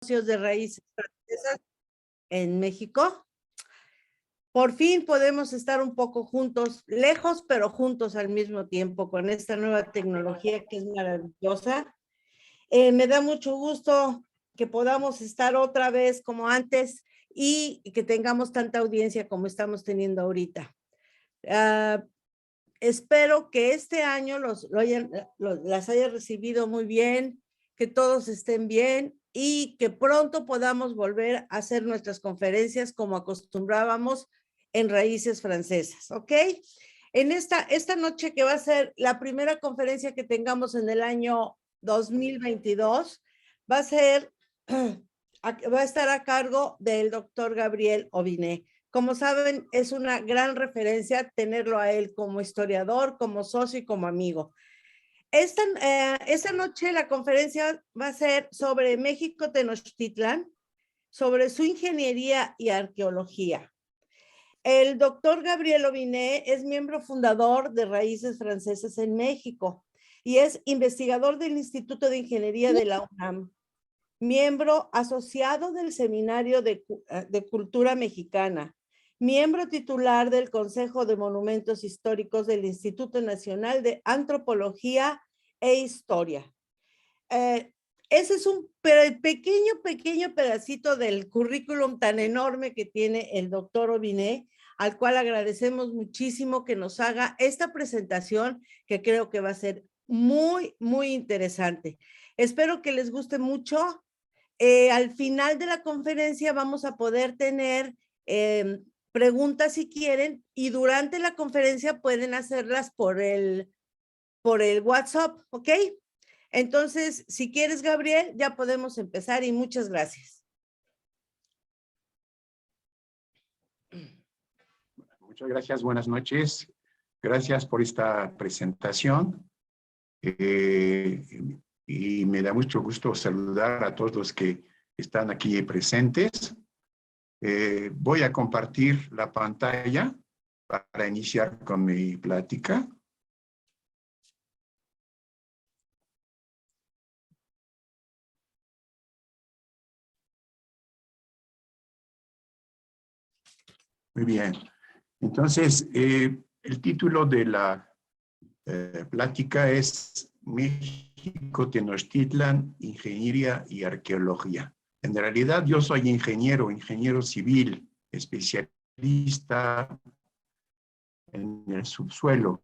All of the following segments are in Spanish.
de raíces francesas en México. Por fin podemos estar un poco juntos, lejos, pero juntos al mismo tiempo con esta nueva tecnología que es maravillosa. Me da mucho gusto que podamos estar otra vez como antes y que tengamos tanta audiencia como estamos teniendo ahorita. Espero que este año las haya recibido muy bien, que todos estén bien y que pronto podamos volver a hacer nuestras conferencias como acostumbrábamos en Raíces Francesas, ¿ok? En esta noche, que va a ser la primera conferencia que tengamos en el año 2022, va a estar a cargo del doctor Gabriel Obiné. Como saben, es una gran referencia tenerlo a él como historiador, como socio y como amigo. Esta noche la conferencia va a ser sobre México Tenochtitlan, sobre su ingeniería y arqueología. El doctor Gabriel Obiné es miembro fundador de Raíces Francesas en México y es investigador del Instituto de Ingeniería de la UNAM, miembro asociado del Seminario de Cultura Mexicana, miembro titular del Consejo de Monumentos Históricos del Instituto Nacional de Antropología e Historia. Ese es un pequeño pedacito del currículum tan enorme que tiene el doctor Obiné, al cual agradecemos muchísimo que nos haga esta presentación, que creo que va a ser muy, muy interesante. Espero que les guste mucho. Al final de la conferencia vamos a poder tener preguntas si quieren, y durante la conferencia pueden hacerlas por el WhatsApp, ¿ok? Entonces, si quieres, Gabriel, ya podemos empezar y muchas gracias. Muchas gracias, buenas noches. Gracias por esta presentación. Y me da mucho gusto saludar a todos los que están aquí presentes. Voy a compartir la pantalla para iniciar con mi plática. Muy bien. Entonces, el título de la plática es México Tenochtitlan, Ingeniería y Arqueología. En realidad yo soy ingeniero civil, especialista en el subsuelo,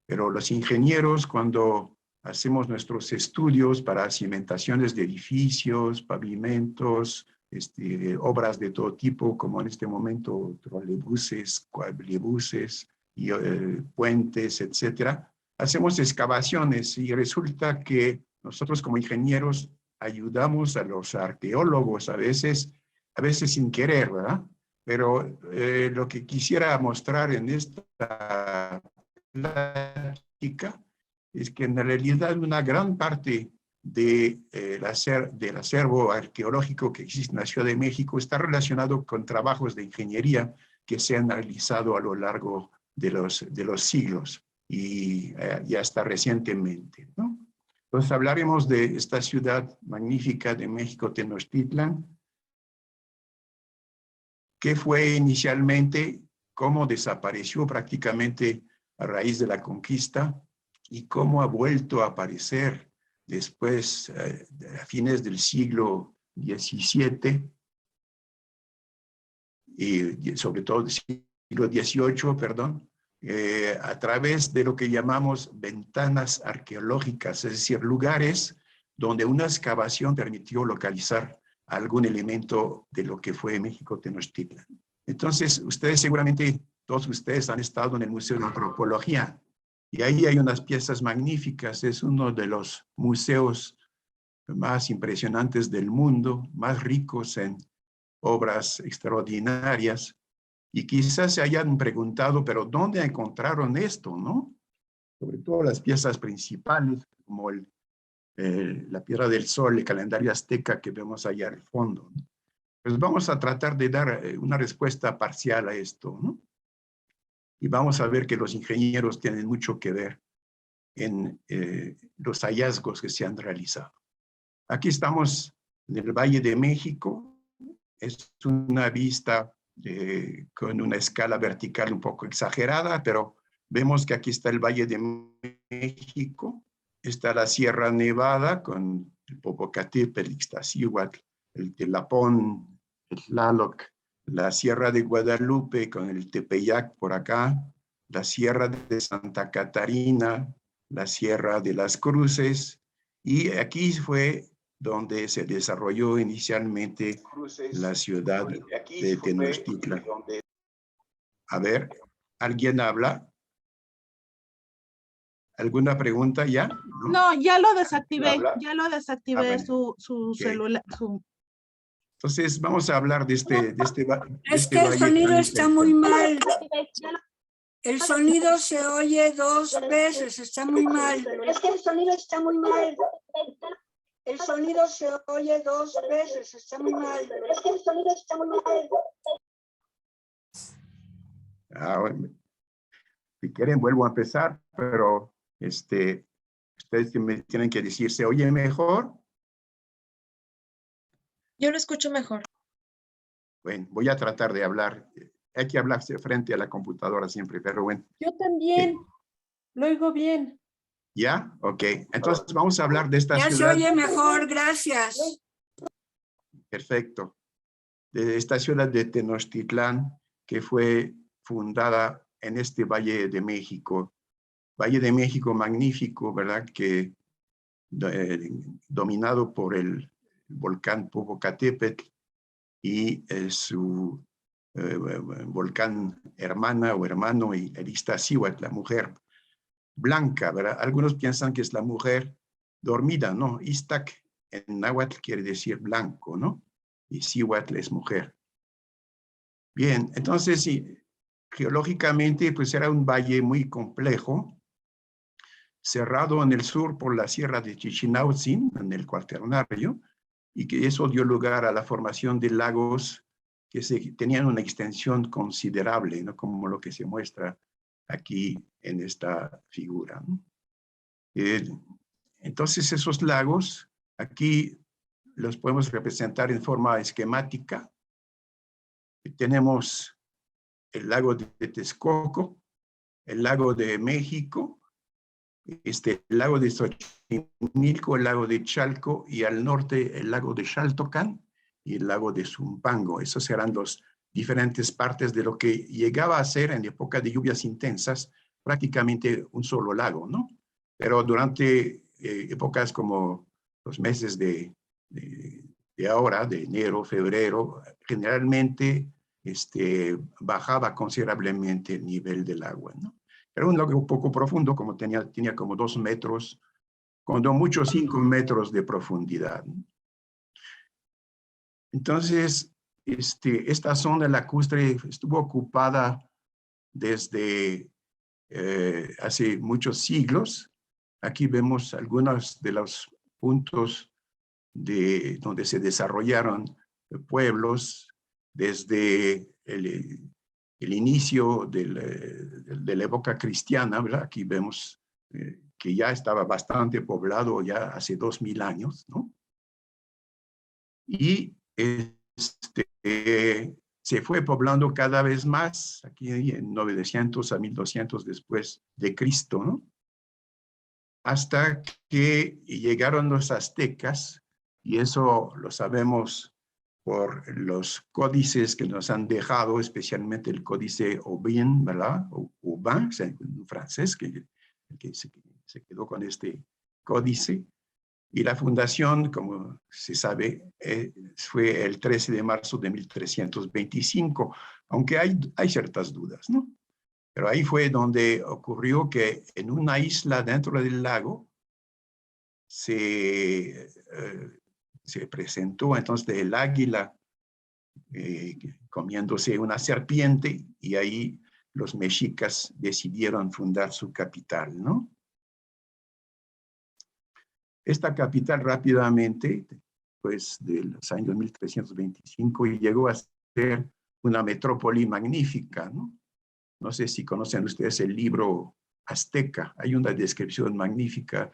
pero los ingenieros, cuando hacemos nuestros estudios para cimentaciones de edificios, pavimentos, obras de todo tipo, como en este momento trolebuses, cuablibuses y puentes, etcétera, hacemos excavaciones y resulta que nosotros como ingenieros ayudamos a los arqueólogos a veces sin querer, ¿verdad? Pero lo que quisiera mostrar en esta plática es que en realidad una gran parte del acervo arqueológico que existe en la Ciudad de México está relacionado con trabajos de ingeniería que se han realizado a lo largo de los siglos y hasta recientemente, ¿no? Entonces hablaremos de esta ciudad magnífica de México Tenochtitlan, qué fue inicialmente, cómo desapareció prácticamente a raíz de la conquista y cómo ha vuelto a aparecer después, a fines del siglo XVII y sobre todo del siglo XVIII, perdón, a través de lo que llamamos ventanas arqueológicas, es decir, lugares donde una excavación permitió localizar algún elemento de lo que fue México Tenochtitlan. Entonces, ustedes seguramente, todos ustedes han estado en el Museo de Antropología y ahí hay unas piezas magníficas. Es uno de los museos más impresionantes del mundo, más ricos en obras extraordinarias. Y quizás se hayan preguntado, pero ¿dónde encontraron esto, no? Sobre todo las piezas principales, como la Piedra del Sol, el calendario azteca que vemos allá al fondo. Pues vamos a tratar de dar una respuesta parcial a esto, ¿no? Y vamos a ver que los ingenieros tienen mucho que ver en los hallazgos que se han realizado. Aquí estamos en el Valle de México. Es una vista con una escala vertical un poco exagerada, pero vemos que aquí está el Valle de México, está la Sierra Nevada con el Popocatépetl, el Iztaccíhuatl, el Telapón, el Tlaloc, la Sierra de Guadalupe con el Tepeyac por acá, la Sierra de Santa Catarina, la Sierra de las Cruces, y aquí fue donde se desarrolló inicialmente la ciudad de Tenochtitlan. A ver, ¿alguien habla? ¿Alguna pregunta ya? No, ya lo desactivé, bueno. su Okay. celular. Entonces, vamos a hablar de este Es que el sonido está muy mal. El sonido se oye 2 veces, está muy mal. Es que el sonido está muy mal. El sonido se oye 2 veces, está muy mal. Es que el sonido está muy mal. Bueno. Si quieren, vuelvo a empezar, pero ustedes me tienen que decir, ¿se oye mejor? Yo lo escucho mejor. Bueno, voy a tratar de hablar. Hay que hablarse frente a la computadora siempre, pero bueno. Yo también. Lo oigo bien. ¿Ya? Ok. Entonces vamos a hablar de esta Ya ciudad. se oye mejor, gracias. Perfecto. De esta ciudad de Tenochtitlán, que fue fundada en este Valle de México. Valle de México magnífico, ¿verdad? Que dominado por el volcán Popocatépetl y su volcán hermana o hermano, y el Iztaccíhuatl, la mujer blanca, ¿verdad? Algunos piensan que es la mujer dormida, ¿no? Iztac en náhuatl quiere decir blanco, ¿no? Y Cíhuatl es mujer. Bien, entonces sí, geológicamente pues era un valle muy complejo, cerrado en el sur por la sierra de Chichinautzin, en el Cuaternario, y que eso dio lugar a la formación de lagos que tenían una extensión considerable, ¿no? Como lo que se muestra aquí en esta figura, ¿no? Entonces esos lagos, aquí los podemos representar en forma esquemática. Tenemos el lago de Texcoco, el lago de México, el lago de Xochimilco, el lago de Chalco, y al norte el lago de Xaltocan y el lago de Zumpango. Esos eran las diferentes partes de lo que llegaba a ser en época de lluvias intensas prácticamente un solo lago, ¿no? Pero durante épocas como los meses de ahora, de enero, febrero, generalmente bajaba considerablemente el nivel del agua, ¿no? Era un lago poco profundo, como tenía como 2 metros, cuando mucho 5 metros de profundidad. Entonces, esta zona lacustre estuvo ocupada desde hace muchos siglos. Aquí vemos algunos de los puntos donde se desarrollaron pueblos desde el inicio de la época cristiana, ¿verdad? Aquí vemos que ya estaba bastante poblado ya hace 2000 años, ¿no? Y se fue poblando cada vez más, aquí en 900 a 1200 después de Cristo, ¿no? Hasta que llegaron los aztecas, y eso lo sabemos por los códices que nos han dejado, especialmente el códice Aubin, ¿verdad? Aubin, en francés, que se quedó con este códice. Y la fundación, como se sabe, fue el 13 de marzo de 1325, aunque hay ciertas dudas, ¿no? Pero ahí fue donde ocurrió que en una isla dentro del lago se presentó entonces el águila comiéndose una serpiente, y ahí los mexicas decidieron fundar su capital, ¿no? Esta capital rápidamente, pues de los años 1325, llegó a ser una metrópoli magnífica, ¿no? No sé si conocen ustedes el libro Azteca. Hay una descripción magnífica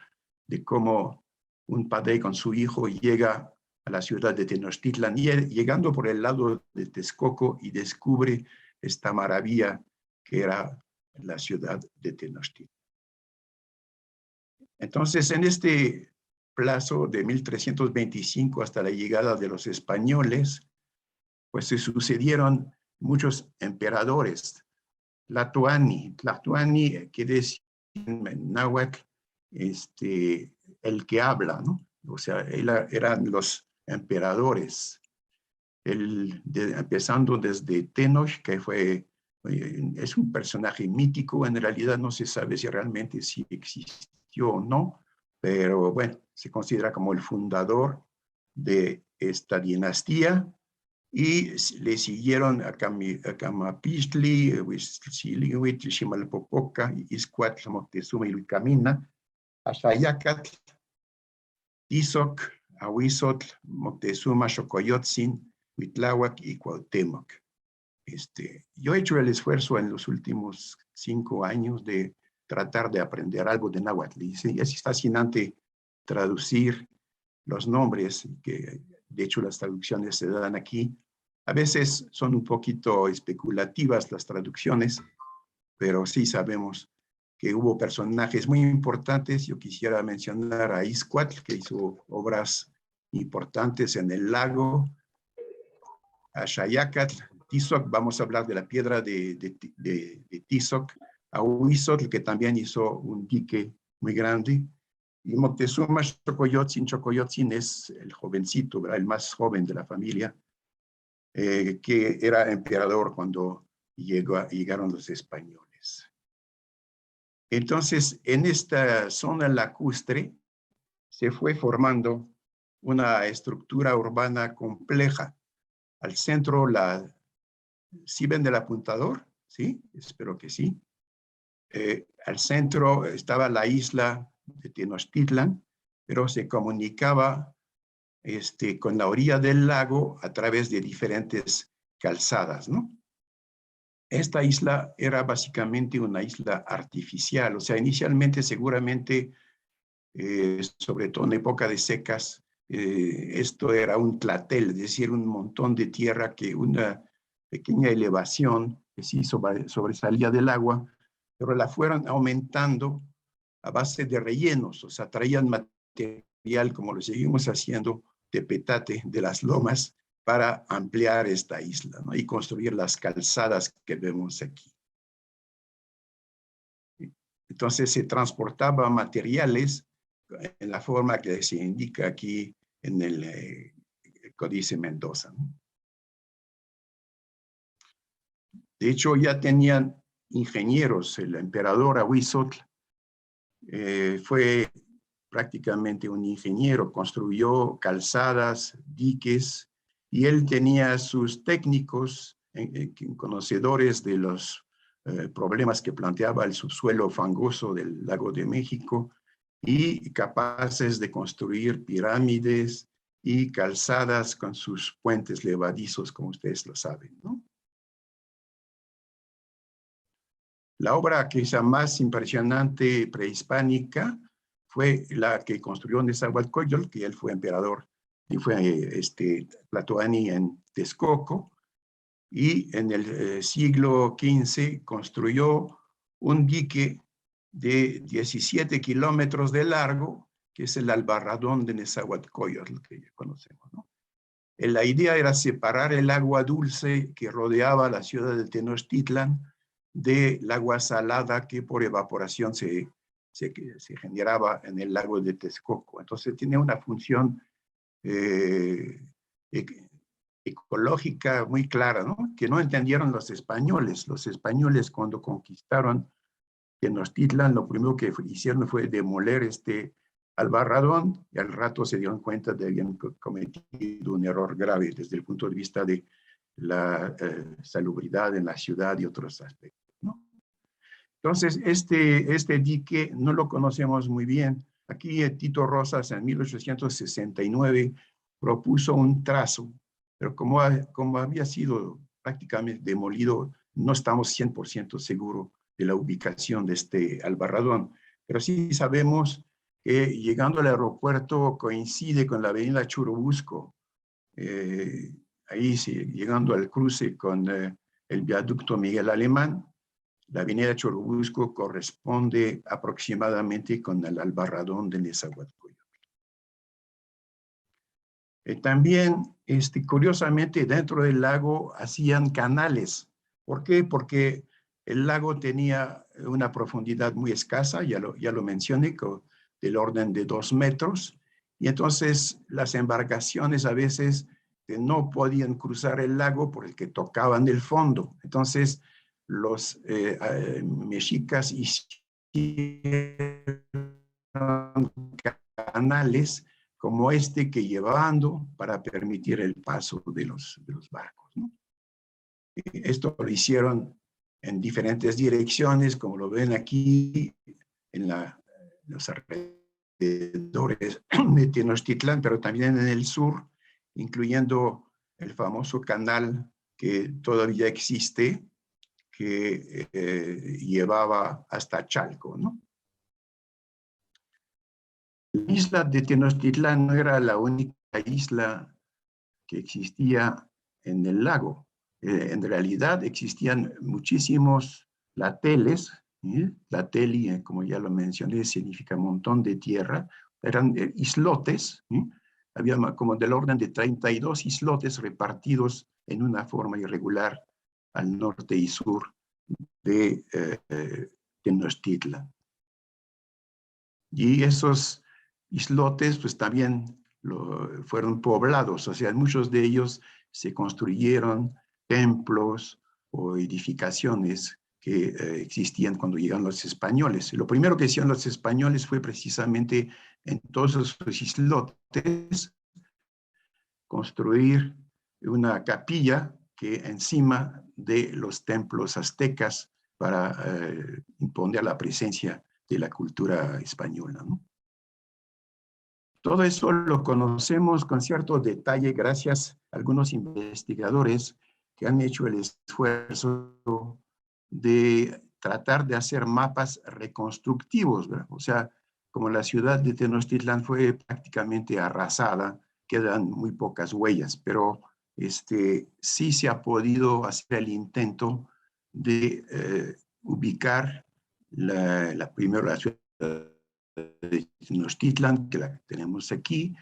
de cómo un padre con su hijo llega a la ciudad de Tenochtitlan, y llegando por el lado de Texcoco y descubre esta maravilla que era la ciudad de Tenochtitlan. Entonces, en este plazo de 1325 hasta la llegada de los españoles, pues se sucedieron muchos emperadores. Tlatoani quiere decir en náhuatl, el que habla, ¿no? O sea, eran los emperadores. Empezando desde Tenoch, que es un personaje mítico, en realidad no se sabe si realmente sí existió o no, pero bueno, se considera como el fundador de esta dinastía, y le siguieron a Camapistli, Huitzilihuitl, Ximalpopoca, Ixcuatl, Moctezuma y Ilcamina, Axayacatl, Tizoc, Ahuizotl, Moctezuma, Xocoyotzin, Huitláhuac y Cuauhtémoc. Yo he hecho el esfuerzo en los últimos 5 años de tratar de aprender algo de náhuatl. Y es fascinante traducir los nombres, que de hecho las traducciones se dan aquí. A veces son un poquito especulativas las traducciones, pero sí sabemos que hubo personajes muy importantes. Yo quisiera mencionar a Ixcuatl, que hizo obras importantes en el lago, a Xayacatl, Tizoc, vamos a hablar de la piedra de Tizoc, a Huizotl, que también hizo un dique muy grande, y Moctezuma Xocoyotzin es el jovencito, ¿verdad? El más joven de la familia, que era emperador cuando llegaron los españoles. Entonces, en esta zona lacustre se fue formando una estructura urbana compleja. Al centro, ¿sí ven el apuntador? ¿Sí? Espero que sí. Al centro estaba la isla de Tenochtitlan, pero se comunicaba con la orilla del lago a través de diferentes calzadas, ¿no? Esta isla era básicamente una isla artificial, o sea, inicialmente seguramente, sobre todo en época de secas, esto era un tlatel, es decir, un montón de tierra que una pequeña elevación que sí sobresalía del agua, pero la fueron aumentando a base de rellenos, o sea, traían material, como lo seguimos haciendo, de petate de las lomas, para ampliar esta isla, ¿no? Y construir las calzadas que vemos aquí. Entonces se transportaban materiales en la forma que se indica aquí en el Códice Mendoza, ¿no? De hecho, ya tenían ingenieros. El emperador Ahuizotl fue prácticamente un ingeniero, construyó calzadas, diques, y él tenía sus técnicos, conocedores de los problemas que planteaba el subsuelo fangoso del lago de México, y capaces de construir pirámides y calzadas con sus puentes levadizos, como ustedes lo saben, ¿no? La obra quizá más impresionante prehispánica fue la que construyó Nezahualcóyotl, que él fue emperador, y fue Tlatoani en Texcoco, y en el siglo XV construyó un dique de 17 kilómetros de largo, que es el Albarradón de Nezahualcóyotl, que ya conocemos, ¿no? La idea era separar el agua dulce que rodeaba la ciudad de Tenochtitlan del agua salada que por evaporación se generaba en el lago de Texcoco. Entonces tiene una función ecológica muy clara, ¿no? Que no entendieron los españoles. Los españoles, cuando conquistaron Tenochtitlan, lo primero que hicieron fue demoler este Albarradón, y al rato se dieron cuenta de que habían cometido un error grave desde el punto de vista de la salubridad en la ciudad y otros aspectos, ¿no? Entonces, este dique no lo conocemos muy bien. Aquí Tito Rosas en 1869 propuso un trazo, pero como había sido prácticamente demolido, no estamos 100% seguros de la ubicación de este Albarradón. Pero sí sabemos que llegando al aeropuerto coincide con la avenida Churubusco, ahí sí, llegando al cruce con el viaducto Miguel Alemán, la avenida Churubusco corresponde aproximadamente con el Albarradón de Nezahualcóyotl. También, curiosamente, dentro del lago hacían canales. ¿Por qué? Porque el lago tenía una profundidad muy escasa, ya lo mencioné, del orden de 2 metros, y entonces las embarcaciones a veces no podían cruzar el lago porque tocaban el fondo. Entonces, los mexicas hicieron canales como que llevando para permitir el paso de los barcos, ¿no? Esto lo hicieron en diferentes direcciones, como lo ven aquí, en los alrededores de Tenochtitlán, pero también en el sur, incluyendo el famoso canal que todavía existe, que llevaba hasta Chalco, ¿no? La isla de Tenochtitlán no era la única isla que existía en el lago. En realidad existían muchísimos lateles. Lateli, como ya lo mencioné, significa montón de tierra. Eran islotes. Había como del orden de 32 islotes repartidos en una forma irregular al norte y sur de Tenochtitlan. Y esos islotes pues también fueron poblados, o sea, en muchos de ellos se construyeron templos o edificaciones que existían cuando llegaron los españoles. Lo primero que hicieron los españoles fue precisamente en todos esos islotes construir una capilla que encima de los templos aztecas para imponer la presencia de la cultura española, ¿no? Todo eso lo conocemos con cierto detalle gracias a algunos investigadores que han hecho el esfuerzo de tratar de hacer mapas reconstructivos, ¿verdad? O sea, como la ciudad de Tenochtitlán fue prácticamente arrasada, quedan muy pocas huellas, pero sí se ha podido hacer el intento de ubicar primero la ciudad de Tenochtitlan, que la tenemos aquí,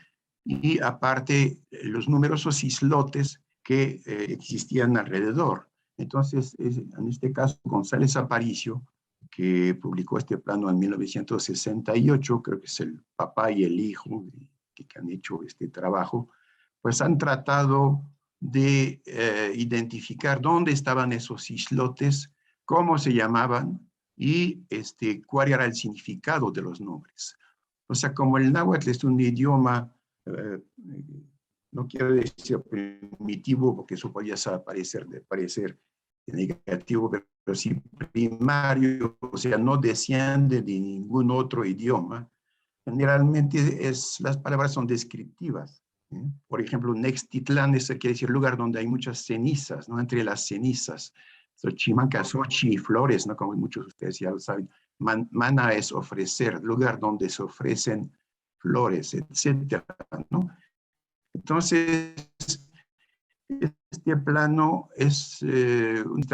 y aparte los numerosos islotes que existían alrededor. Entonces, en este caso, González Aparicio, que publicó este plano en 1968, creo que es el papá y el hijo que han hecho este trabajo, pues han tratado de identificar dónde estaban esos islotes, cómo se llamaban, y cuál era el significado de los nombres. O sea, como el náhuatl es un idioma, no quiero decir primitivo, porque eso podría parecer negativo, pero sí primario, o sea, no desciende de ningún otro idioma. Generalmente las palabras son descriptivas. Por ejemplo, Nextitlán, eso quiere decir lugar donde hay muchas cenizas, ¿no? Entre las cenizas. Chimancasochi, flores, ¿no? Como muchos de ustedes ya lo saben. Mana es ofrecer, lugar donde se ofrecen flores, etcétera, ¿no? Entonces, este plano es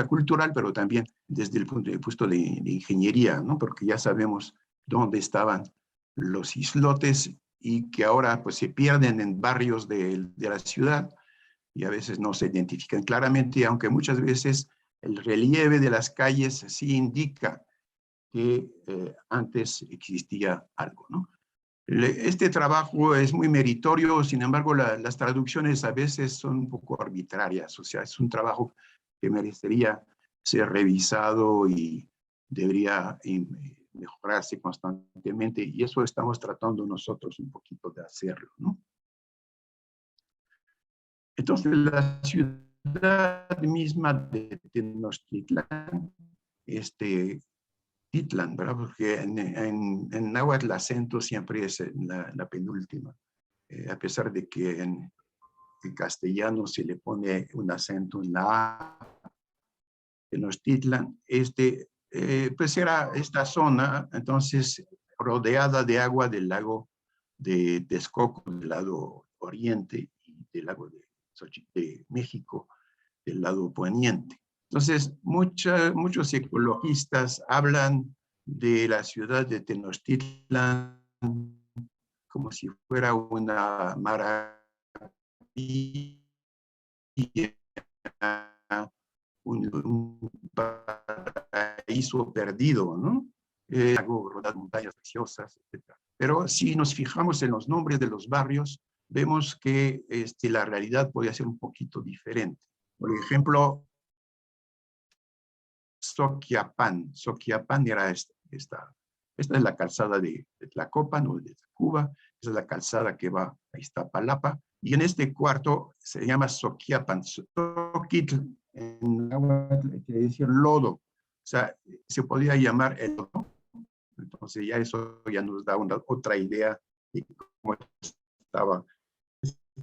cultural, pero también desde el punto de vista de ingeniería, ¿no? Porque ya sabemos dónde estaban los islotes y que ahora pues se pierden en barrios de la ciudad y a veces no se identifican claramente, aunque muchas veces el relieve de las calles sí indica que antes existía algo, ¿no? Este trabajo es muy meritorio, sin embargo, las traducciones a veces son un poco arbitrarias, o sea, es un trabajo que merecería ser revisado y debería mejorarse constantemente, y eso estamos tratando nosotros un poquito de hacerlo, ¿no? Entonces, la ciudad misma de Tenochtitlán, Titlan, ¿verdad? Porque en náhuatl el acento siempre es la penúltima, a pesar de que en castellano se le pone un acento en la A. Tenochtitlan, pues era esta zona, entonces, rodeada de agua del lago de Texcoco, del lado oriente, y del lago de México, del lado poniente. Entonces, muchos ecologistas hablan de la ciudad de Tenochtitlan como si fuera una maravilla, un paraíso perdido, ¿no? Lago rodado, montañas preciosas, etc. Pero si nos fijamos en los nombres de los barrios, vemos que la realidad puede ser un poquito diferente. Por ejemplo, Soquiapan. Soquiapan era esta es la calzada de Tlacopan o de Tacuba. Esa es la calzada que va a Iztapalapa. Y en este cuarto se llama Soquiapan. Soquitl en náhuatl quiere decir lodo. O sea, se podía llamar el lodo. Entonces ya eso ya nos da otra idea de cómo estaba.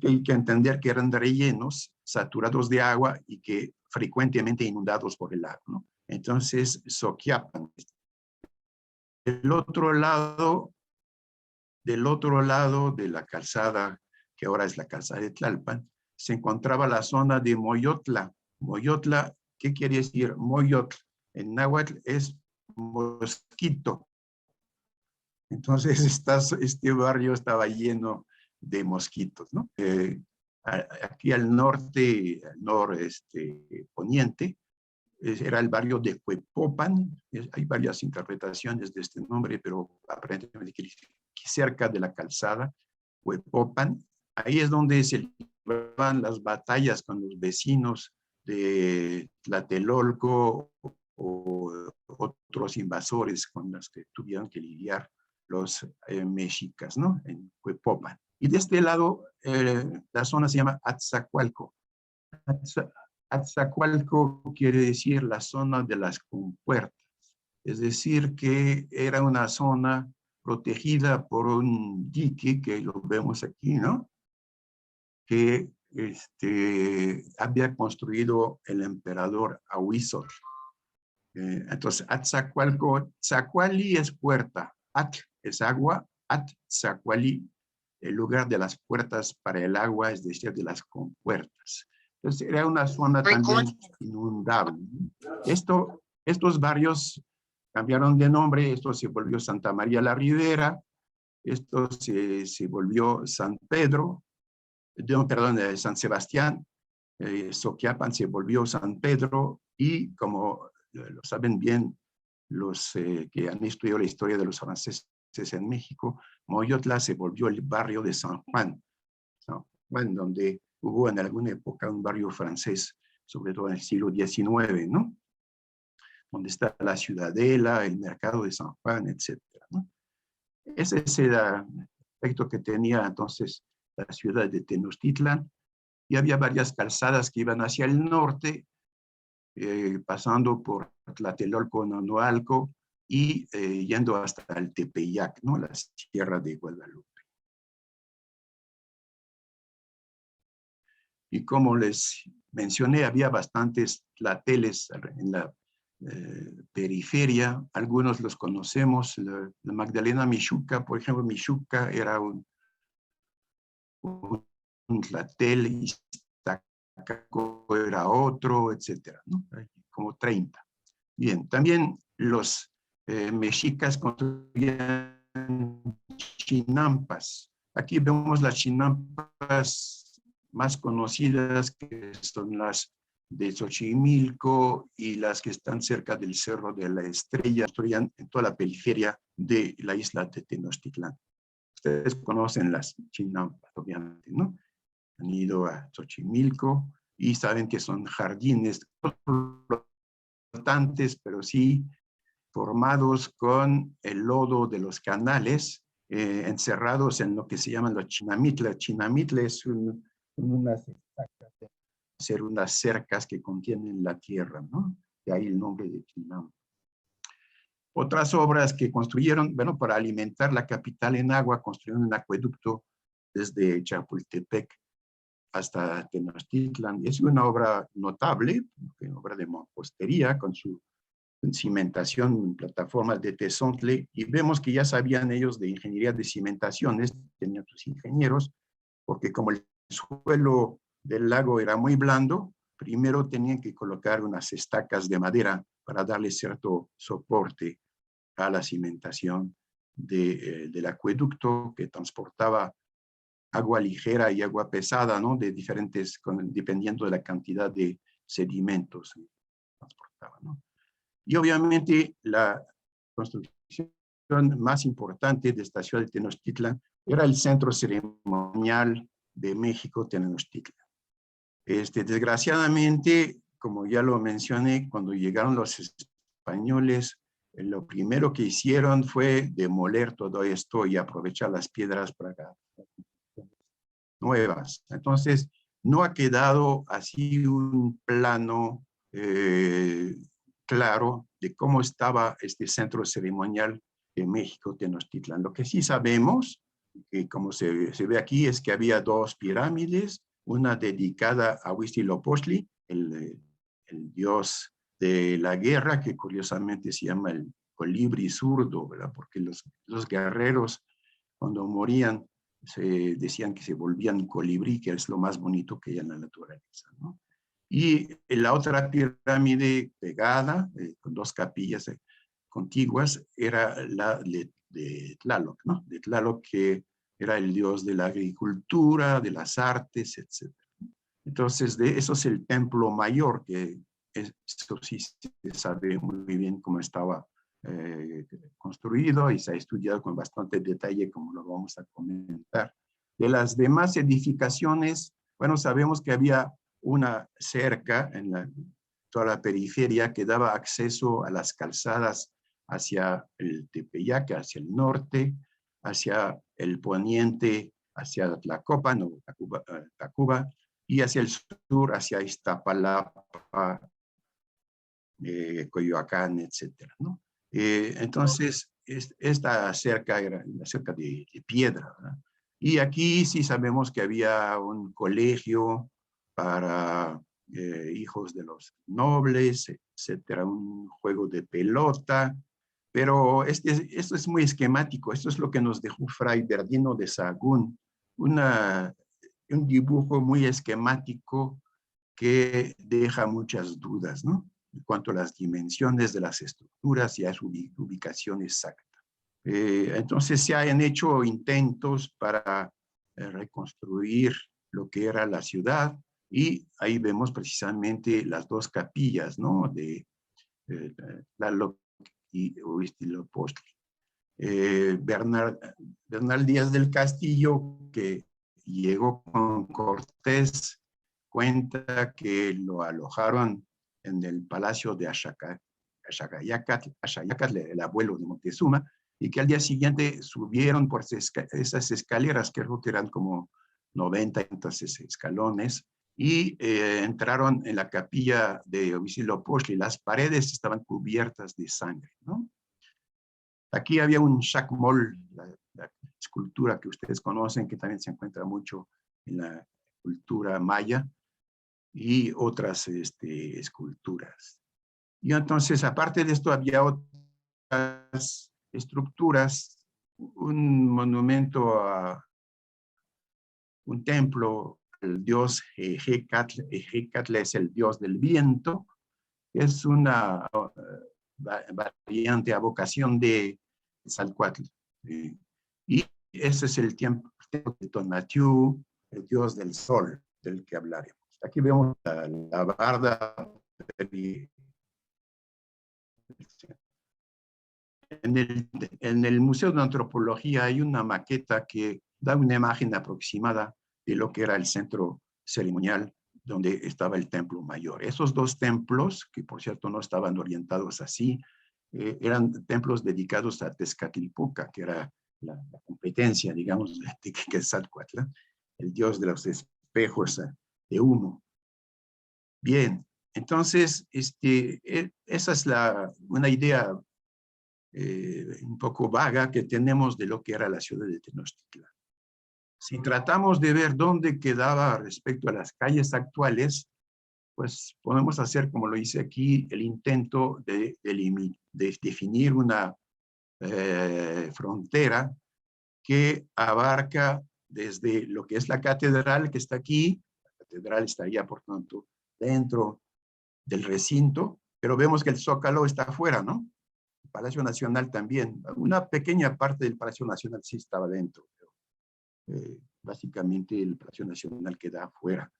Hay que entender que eran rellenos saturados de agua y que frecuentemente inundados por el agua, ¿no? Entonces, Soquiapan. Del otro lado de la calzada, que ahora es la calzada de Tlalpan, se encontraba la zona de Moyotla. Moyotla, ¿qué quiere decir Moyotl? En náhuatl es mosquito. Entonces, este barrio estaba lleno de mosquitos, ¿no? Aquí al norte, poniente, era el barrio de Cuepopan. Hay varias interpretaciones de este nombre, pero aparentemente cerca de la calzada, Cuepopan. Ahí es donde se libraban las batallas con los vecinos de Tlatelolco o otros invasores con los que tuvieron que lidiar los mexicas, ¿no? En Cuepopan. Y de este lado, la zona se llama Atzacualco. Atzacualco quiere decir la zona de las compuertas. Es decir, que era una zona protegida por un dique, que lo vemos aquí, ¿no? Que había construido el emperador Ahuizotl. Entonces, Atzacualco, Tzacuali es puerta, At es agua, Atzacuali, el lugar de las puertas para el agua, es decir, de las compuertas. Entonces, era una zona también inundable. Estos barrios cambiaron de nombre. Esto se volvió Santa María la Ribera, esto se volvió San Pedro, San Sebastián, Soquiapan se volvió San Pedro, y como lo saben bien los que han estudiado la historia de los franceses en México, Moyotla se volvió el barrio de San Juan, donde hubo en alguna época un barrio francés, sobre todo en el siglo XIX, ¿no? Donde está la Ciudadela, el mercado de San Juan, etc., ¿no? Ese es el aspecto que tenía entonces la ciudad de Tenochtitlan, y había varias calzadas que iban hacia el norte, pasando por Tlatelolco, Nonoalco, y yendo hasta el Tepeyac, ¿no? La Sierra de Guadalupe. Y como les mencioné, había bastantes tlateles en la periferia. Algunos los conocemos. La Magdalena Mixuca, por ejemplo, Mixuca era un tlatel, y Iztacaco era otro, etcétera, ¿no? Como 30. Bien, también los mexicas construían chinampas. Aquí vemos las chinampas más conocidas, que son las de Xochimilco y las que están cerca del Cerro de la Estrella, construían en toda la periferia de la isla de Tenochtitlán. Ustedes conocen las chinampas, obviamente, ¿no? Han ido a Xochimilco y saben que son jardines flotantes, pero sí formados con el lodo de los canales, encerrados en lo que se llaman los chinamitles. Chinamitles es unas cercas que contienen la tierra, ¿no? De ahí el nombre de Chinam. Otras obras que construyeron, bueno, para alimentar la capital en agua, construyeron un acueducto desde Chapultepec hasta Tenochtitlan. Es una obra notable, una obra de mampostería con su cimentación en plataformas de tezontle, y vemos que ya sabían ellos de ingeniería de cimentaciones, tenían sus ingenieros, porque como el suelo del lago era muy blando, primero tenían que colocar unas estacas de madera para darle cierto soporte a la cimentación del acueducto que transportaba agua ligera y agua pesada, ¿no? De diferentes, dependiendo de la cantidad de sedimentos que transportaba, ¿no? Y obviamente la construcción más importante de esta ciudad de Tenochtitlan era el centro ceremonial de México, Tenochtitlan. Desgraciadamente, como ya lo mencioné, cuando llegaron los españoles, lo primero que hicieron fue demoler todo esto y aprovechar las piedras para nuevas. Entonces, no ha quedado así un plano claro de cómo estaba este centro ceremonial de México, Tenochtitlan. Lo que sí sabemos, que como se ve aquí, es que había dos pirámides, una dedicada a Huitzilopochtli, el dios de la guerra, que curiosamente se llama el colibrí zurdo, ¿verdad? Porque los guerreros, cuando morían, se decían que se volvían colibrí, que es lo más bonito que hay en la naturaleza, ¿no? Y la otra pirámide pegada, con dos capillas contiguas, era la de Tlaloc, ¿no? De Tlaloc, que era el dios de la agricultura, de las artes, etc. Entonces, eso es el templo mayor, que eso sí se sabe muy bien cómo estaba construido y se ha estudiado con bastante detalle, como lo vamos a comentar. De las demás edificaciones, bueno, sabemos que había una cerca en toda la periferia que daba acceso a las calzadas hacia el Tepeyac, hacia el norte, hacia el poniente, hacia Tlacopan o Tacuba, y hacia el sur, hacia Iztapalapa, Coyoacán, etcétera, ¿no? Entonces, esta cerca era la cerca de piedra, ¿verdad? Y aquí sí sabemos que había un colegio para hijos de los nobles, etcétera, un juego de pelota, pero esto es muy esquemático. Esto es lo que nos dejó Fray Bernardino de Sahagún, un dibujo muy esquemático que deja muchas dudas, ¿no? En cuanto a las dimensiones de las estructuras y a su ubicación exacta. Entonces se han hecho intentos para reconstruir lo que era la ciudad y ahí vemos precisamente las dos capillas, ¿no? De Tlaloc y Huitzilopochtli. Bernal Díaz del Castillo, que llegó con Cortés, cuenta que lo alojaron en el palacio de Axayácatl, el abuelo de Moctezuma, y que al día siguiente subieron por esas escaleras, que creo que eran como 90 escalones, y entraron en la capilla de Huitzilopochtli. Las paredes estaban cubiertas de sangre, ¿no? Aquí había un Xacmol, la escultura que ustedes conocen, que también se encuentra mucho en la cultura maya, y otras esculturas. Y entonces, aparte de esto, había otras estructuras, un monumento a un templo, el dios Ejecatl. Ejecatl es el dios del viento, es una variante a vocación de Quetzalcóatl. Y ese es el templo de Tonatiuh, el dios del sol, del que hablaremos. Aquí vemos la barda. En el Museo de Antropología hay una maqueta que da una imagen aproximada de lo que era el centro ceremonial donde estaba el templo mayor. Esos dos templos, que por cierto no estaban orientados así, eran templos dedicados a Tezcatlipoca, que era la competencia, digamos, de Quetzalcóatl, el dios de los espejos de humo. Bien, entonces, esa es una idea un poco vaga que tenemos de lo que era la ciudad de Tenochtitlan. Si tratamos de ver dónde quedaba respecto a las calles actuales, pues podemos hacer, como lo hice aquí, el intento de definir una frontera que abarca desde lo que es la catedral, que está aquí, la catedral estaría, por tanto, dentro del recinto, pero vemos que el Zócalo está afuera, ¿no? El Palacio Nacional también. Una pequeña parte del Palacio Nacional sí estaba dentro, pero básicamente el Palacio Nacional queda afuera.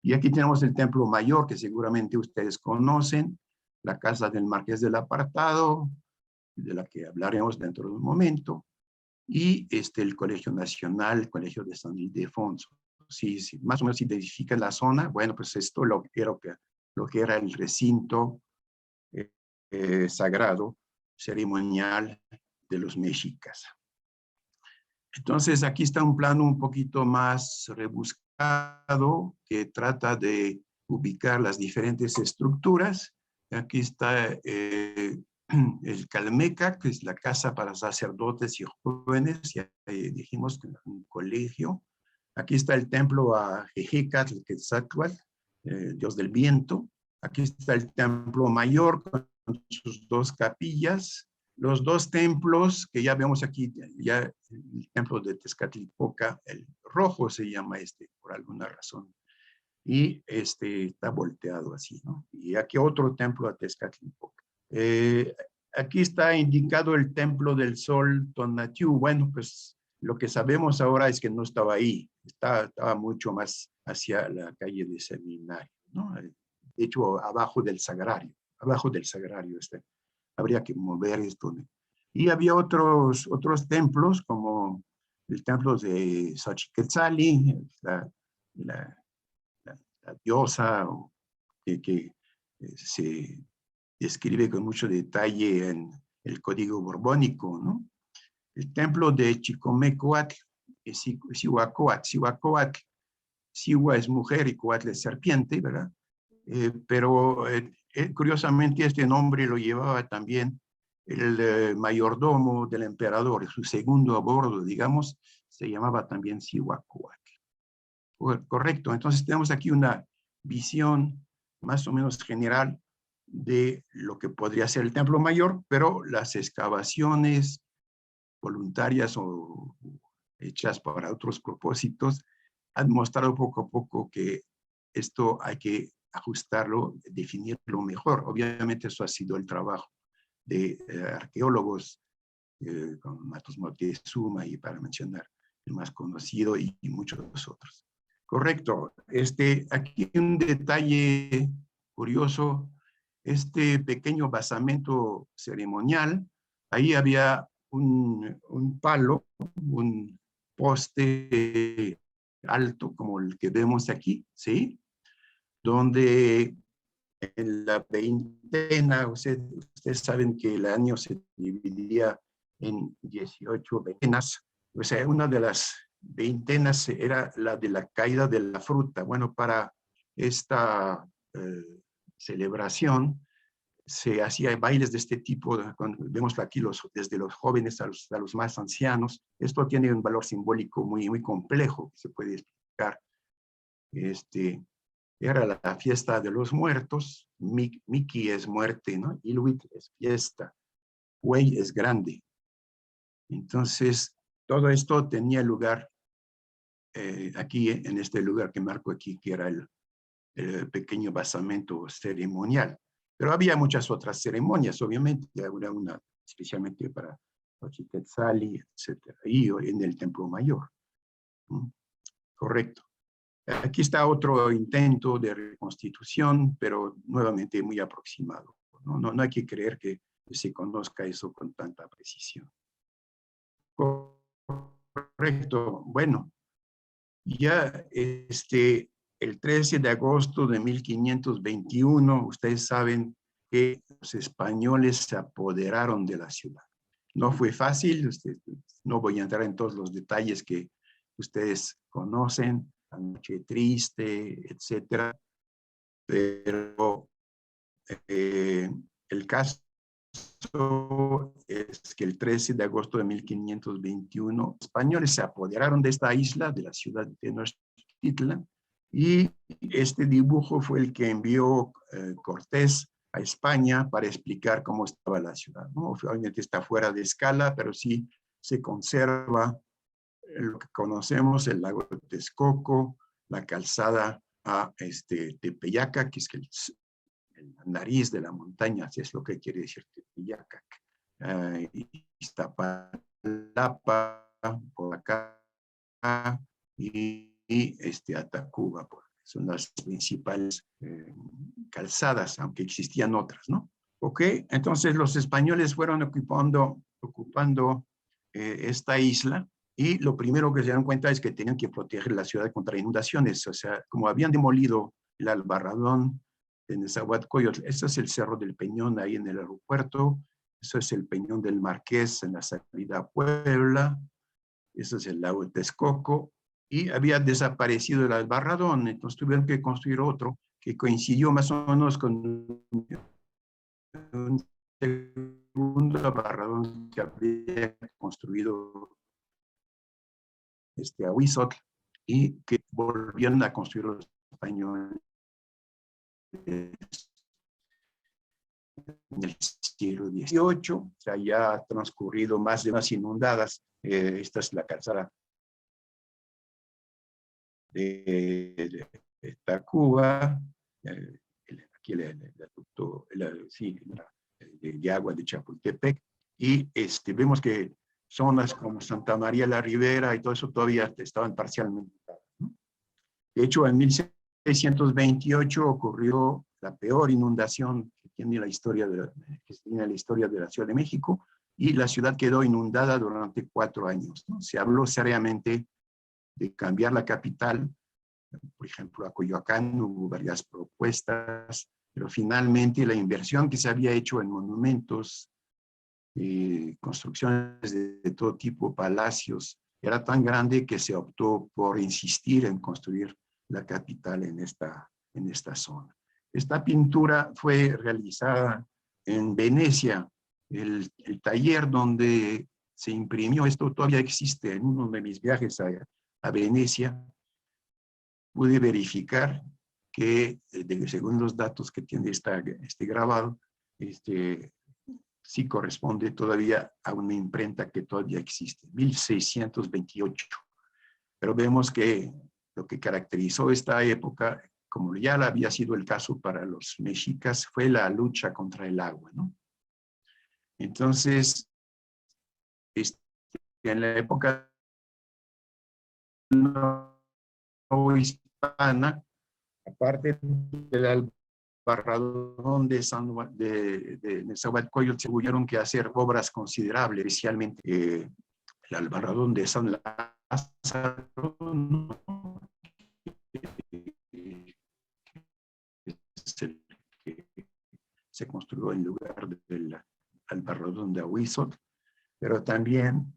Y aquí tenemos el Templo Mayor, que seguramente ustedes conocen, la casa del Marqués del Apartado, de la que hablaremos dentro de un momento, y el Colegio Nacional, el Colegio de San Ildefonso. Sí, sí, más o menos identifica la zona. Bueno, pues esto lo que era el recinto sagrado, ceremonial de los mexicas. Entonces, aquí está un plano un poquito más rebuscado que trata de ubicar las diferentes estructuras. Aquí está el Calmeca, que es la casa para sacerdotes y jóvenes, ya dijimos que un colegio. Aquí está el templo a Jejecatl, Quetzalcóatl, dios del viento. Aquí está el templo mayor con sus dos capillas. Los dos templos que ya vemos aquí, ya el templo de Tezcatlipoca, el rojo se llama por alguna razón. Y está volteado así, ¿no? Y aquí otro templo a Tezcatlipoca. Aquí está indicado el templo del sol Tonatiuh. Bueno, pues lo que sabemos ahora es que no estaba ahí, estaba mucho más hacia la calle de Seminario, ¿no? De hecho, abajo del sagrario habría que mover esto, ¿no? Y había otros templos, como el templo de Xochiquetzali, la diosa que se describe con mucho detalle en el Código Borbónico, ¿no? El templo de Chicomecoatl, Cihuacóatl, Cihuá es mujer y Coatl es serpiente, ¿verdad? Pero curiosamente este nombre lo llevaba también el mayordomo del emperador, su segundo a bordo, digamos, se llamaba también Cihuacóatl. Correcto, entonces tenemos aquí una visión más o menos general de lo que podría ser el Templo Mayor, pero las excavaciones voluntarias o hechas para otros propósitos han mostrado poco a poco que esto hay que ajustarlo, definirlo mejor. Obviamente eso ha sido el trabajo de arqueólogos como Matos Moctezuma, y para mencionar el más conocido, y muchos otros. Correcto. Aquí un detalle curioso, este pequeño basamento ceremonial, ahí había un palo, un poste alto como el que vemos aquí, ¿sí? Donde en la veintena, ustedes saben que el año se dividía en 18 veintenas, o sea, una de las veintenas era la de la caída de la fruta. Bueno, para esta celebración se hacía bailes de este tipo, vemos aquí desde los jóvenes a los más ancianos. Esto tiene un valor simbólico muy, muy complejo que se puede explicar. Era la fiesta de los muertos. Miki es muerte, ¿no? Iluit es fiesta. Huey es grande. Entonces, todo esto tenía lugar aquí, en este lugar que marco aquí, que era el pequeño basamento ceremonial. Pero había muchas otras ceremonias, obviamente. Había una especialmente para Xochiquetzali, etc. Y en el Templo Mayor. Correcto. Aquí está otro intento de reconstitución, pero nuevamente muy aproximado. No hay que creer que se conozca eso con tanta precisión. Correcto. Bueno, ya el 13 de agosto de 1521, ustedes saben que los españoles se apoderaron de la ciudad. No fue fácil, no voy a entrar en todos los detalles que ustedes conocen, la noche triste, etcétera, pero el caso es que el 13 de agosto de 1521 los españoles se apoderaron de esta isla, de la ciudad de Tenochtitlan, y este dibujo fue el que envió Cortés a España para explicar cómo estaba la ciudad, ¿no? Obviamente está fuera de escala, pero sí se conserva lo que conocemos, el lago de Texcoco, la calzada a Tepeyaca, que es la nariz de la montaña, así es lo que quiere decir Tepeyaca. Iztapalapa, por acá, y Atacuba, son las principales calzadas, aunque existían otras, ¿no? Ok, entonces los españoles fueron ocupando esta isla, y lo primero que se dan cuenta es que tenían que proteger la ciudad contra inundaciones. O sea, como habían demolido el Albarradón de Nezahualcóyotl, ese es el Cerro del Peñón ahí en el aeropuerto, eso es el Peñón del Marqués en la salida a Puebla, eso es el lago de Texcoco, y había desaparecido el Albarradón, entonces tuvieron que construir otro que coincidió más o menos con un segundo Albarradón que había construido Ahuizotl, y que volvieron a construir los españoles en el siglo XVIII. O sea, ya ha transcurrido más de unas inundadas. Esta es la calzada de Tacuba, aquí de agua de Chapultepec, y vemos que zonas como Santa María la Ribera y todo eso todavía estaban parcialmente. ¿No? De hecho, en 1628 ocurrió la peor inundación que tiene la historia de la Ciudad de México, y la ciudad quedó inundada durante 4 años. ¿No? Se habló seriamente de cambiar la capital, por ejemplo, a Coyoacán. Hubo varias propuestas, pero finalmente la inversión que se había hecho en monumentos, construcciones de todo tipo, palacios, era tan grande que se optó por insistir en construir la capital en esta zona. Esta pintura fue realizada en Venecia. El taller donde se imprimió esto todavía existe. En uno de mis viajes a Venecia pude verificar que, según los datos que tiene este grabado, sí corresponde todavía a una imprenta que todavía existe, 1628. Pero vemos que lo que caracterizó esta época, como ya había sido el caso para los mexicas, fue la lucha contra el agua, ¿no? Entonces, en la época hispana, aparte del Albarradón de Nezahualcóyotl, se tuvieron que hacer obras considerables, especialmente el Albarradón de San Lázaro, es el que se construyó en lugar del Albarradón de Ahuizotl, pero también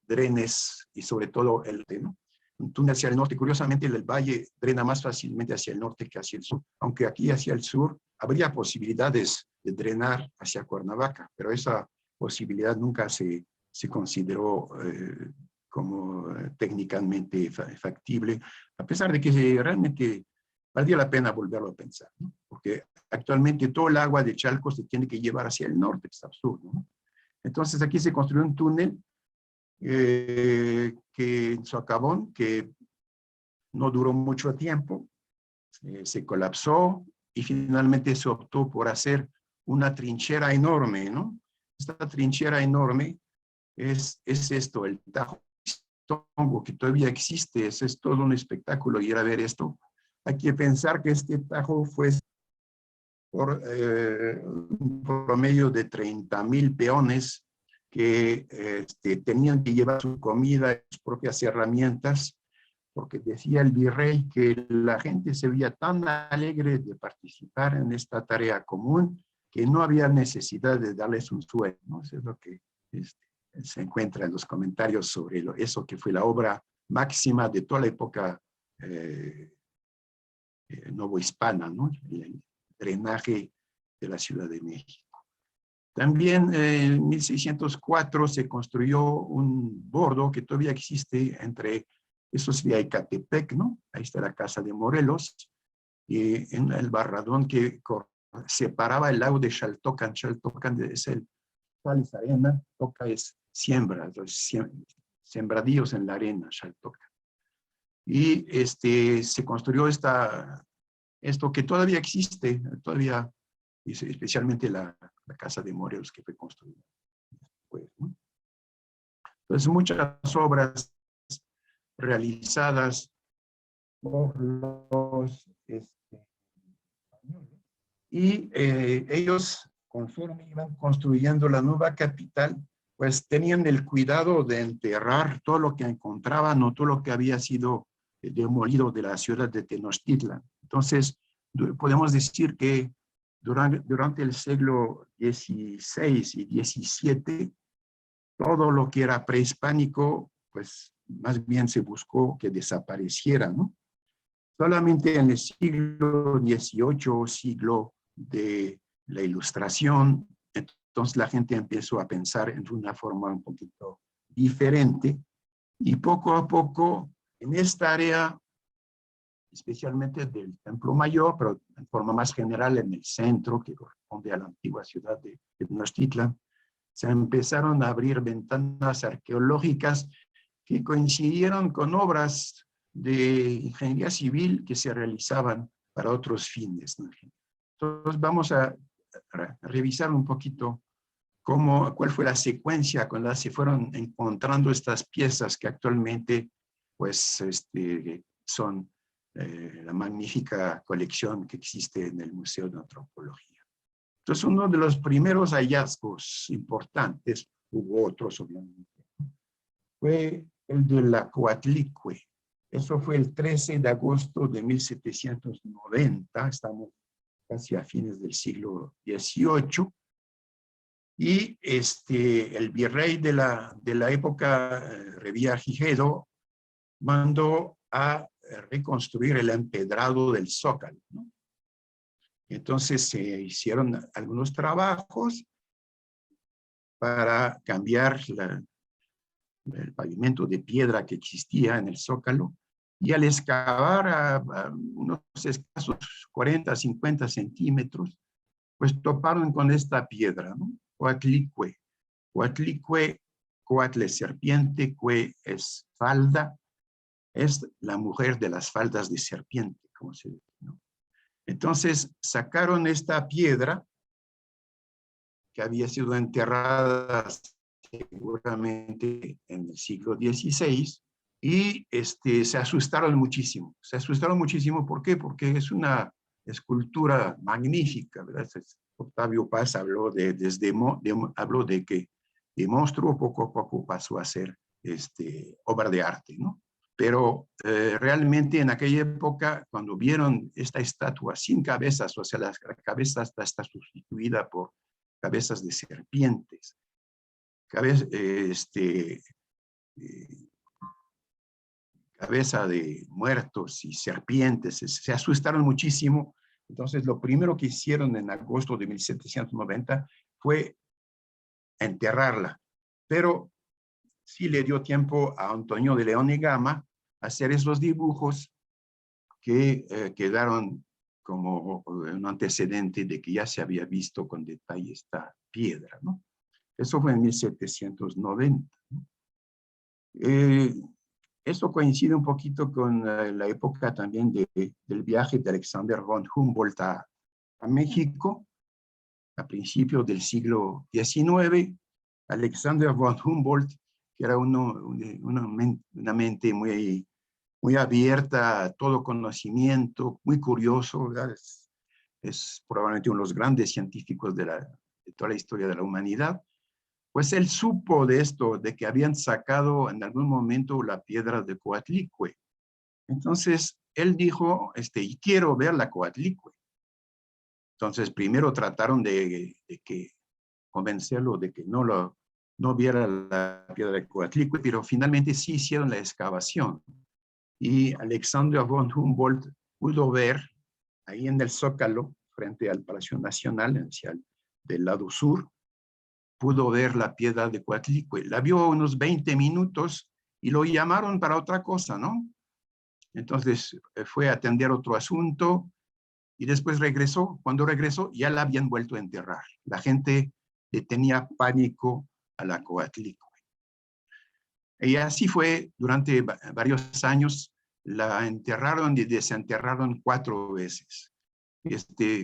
drenes, y sobre todo ¿no? Un túnel hacia el norte. Curiosamente, el valle drena más fácilmente hacia el norte que hacia el sur, aunque aquí hacia el sur habría posibilidades de drenar hacia Cuernavaca, pero esa posibilidad nunca se consideró como técnicamente factible, a pesar de que realmente valdría la pena volverlo a pensar, ¿no? Porque actualmente todo el agua de Chalco se tiene que llevar hacia el norte, es absurdo, ¿no? Entonces aquí se construyó un túnel que en Socavón, que no duró mucho tiempo, se colapsó, y finalmente se optó por hacer una trinchera enorme, ¿no? Esta trinchera enorme es esto, el Tajo Tongo, que todavía existe. Es todo un espectáculo ir a ver esto. Hay que pensar que este Tajo fue por un promedio de 30,000 peones que tenían que llevar su comida y sus propias herramientas, porque decía el virrey que la gente se veía tan alegre de participar en esta tarea común que no había necesidad de darles un sueldo, ¿no? Eso es lo que se encuentra en los comentarios sobre eso que fue la obra máxima de toda la época novohispana, ¿no? El drenaje de la Ciudad de México. También en 1604 se construyó un bordo que todavía existe entre, eso sería Ecatepec, ¿no? Ahí está la Casa de Morelos, y en el barradón que separaba el lago de Xaltocan. Xaltocan es el Sales arena, Toca es siembra, sembradíos en la arena, Xaltocan. y se construyó esto que todavía existe, todavía, especialmente la Casa de Morelos que fue construida después, ¿no? Entonces, muchas obras realizadas por los españoles. Y ellos, conforme iban construyendo la nueva capital, pues tenían el cuidado de enterrar todo lo que encontraban o todo lo que había sido demolido de la ciudad de Tenochtitlan. Entonces, podemos decir que durante el siglo XVI y XVII, todo lo que era prehispánico, pues más bien se buscó que desapareciera, ¿no? Solamente en el siglo XVIII, siglo de la Ilustración, entonces la gente empezó a pensar en una forma un poquito diferente y poco a poco en esta área, especialmente del Templo Mayor, pero en forma más general en el centro, que corresponde a la antigua ciudad de Tenochtitlan, se empezaron a abrir ventanas arqueológicas que coincidieron con obras de ingeniería civil que se realizaban para otros fines, ¿no? Entonces vamos a revisar un poquito cuál fue la secuencia con la que se fueron encontrando estas piezas que actualmente pues, son la magnífica colección que existe en el Museo de Antropología. Entonces, uno de los primeros hallazgos importantes, hubo otros obviamente, fue el de la Coatlicue. Eso fue el 13 de agosto de 1790, estamos casi a fines del siglo XVIII, y el virrey de la época, Revillagigedo, mandó a reconstruir el empedrado del Zócalo, ¿no? Entonces se hicieron algunos trabajos para cambiar el pavimento de piedra que existía en el Zócalo, y al excavar a unos escasos 40, 50 centímetros, pues toparon con esta piedra, ¿no? Coatlicue. Coatlicue, coatle serpiente, cue es falda, es la mujer de las faldas de serpiente, como se dice, ¿no? Entonces sacaron esta piedra que había sido enterrada seguramente en el siglo XVI, y se asustaron muchísimo. Se asustaron muchísimo, ¿por qué? Porque es una escultura magnífica, ¿verdad? Octavio Paz habló habló de que el monstruo poco a poco pasó a ser obra de arte, ¿no? Pero realmente en aquella época, cuando vieron esta estatua sin cabezas, o sea, la cabeza está sustituida por cabezas de serpientes, cabeza de muertos y serpientes, se asustaron muchísimo. Entonces, lo primero que hicieron en agosto de 1790 fue enterrarla. Pero sí le dio tiempo a Antonio de León y Gama hacer esos dibujos que quedaron como un antecedente de que ya se había visto con detalle esta piedra, ¿no? Eso fue en 1790, ¿no? Esto coincide un poquito con la época también del viaje de Alexander von Humboldt a México, a principios del siglo XIX. Alexander von Humboldt, que era una mente muy abierta a todo conocimiento, muy curioso, ¿verdad? Es probablemente uno de los grandes científicos de toda la historia de la humanidad. Pues él supo de esto, de que habían sacado en algún momento la piedra de Coatlicue. Entonces, él dijo, y quiero ver la Coatlicue. Entonces, primero trataron de convencerlo de que no viera la piedra de Coatlicue, pero finalmente sí hicieron la excavación. Y Alexander von Humboldt pudo ver ahí en el Zócalo, frente al Palacio Nacional, del lado sur, pudo ver la piedra de Coatlicue. La vio unos 20 minutos y lo llamaron para otra cosa, ¿no? Entonces fue a atender otro asunto y después regresó. Cuando regresó ya la habían vuelto a enterrar. La gente le tenía pánico a la Coatlicue. Y así fue durante varios años. la enterraron y desenterraron 4 veces.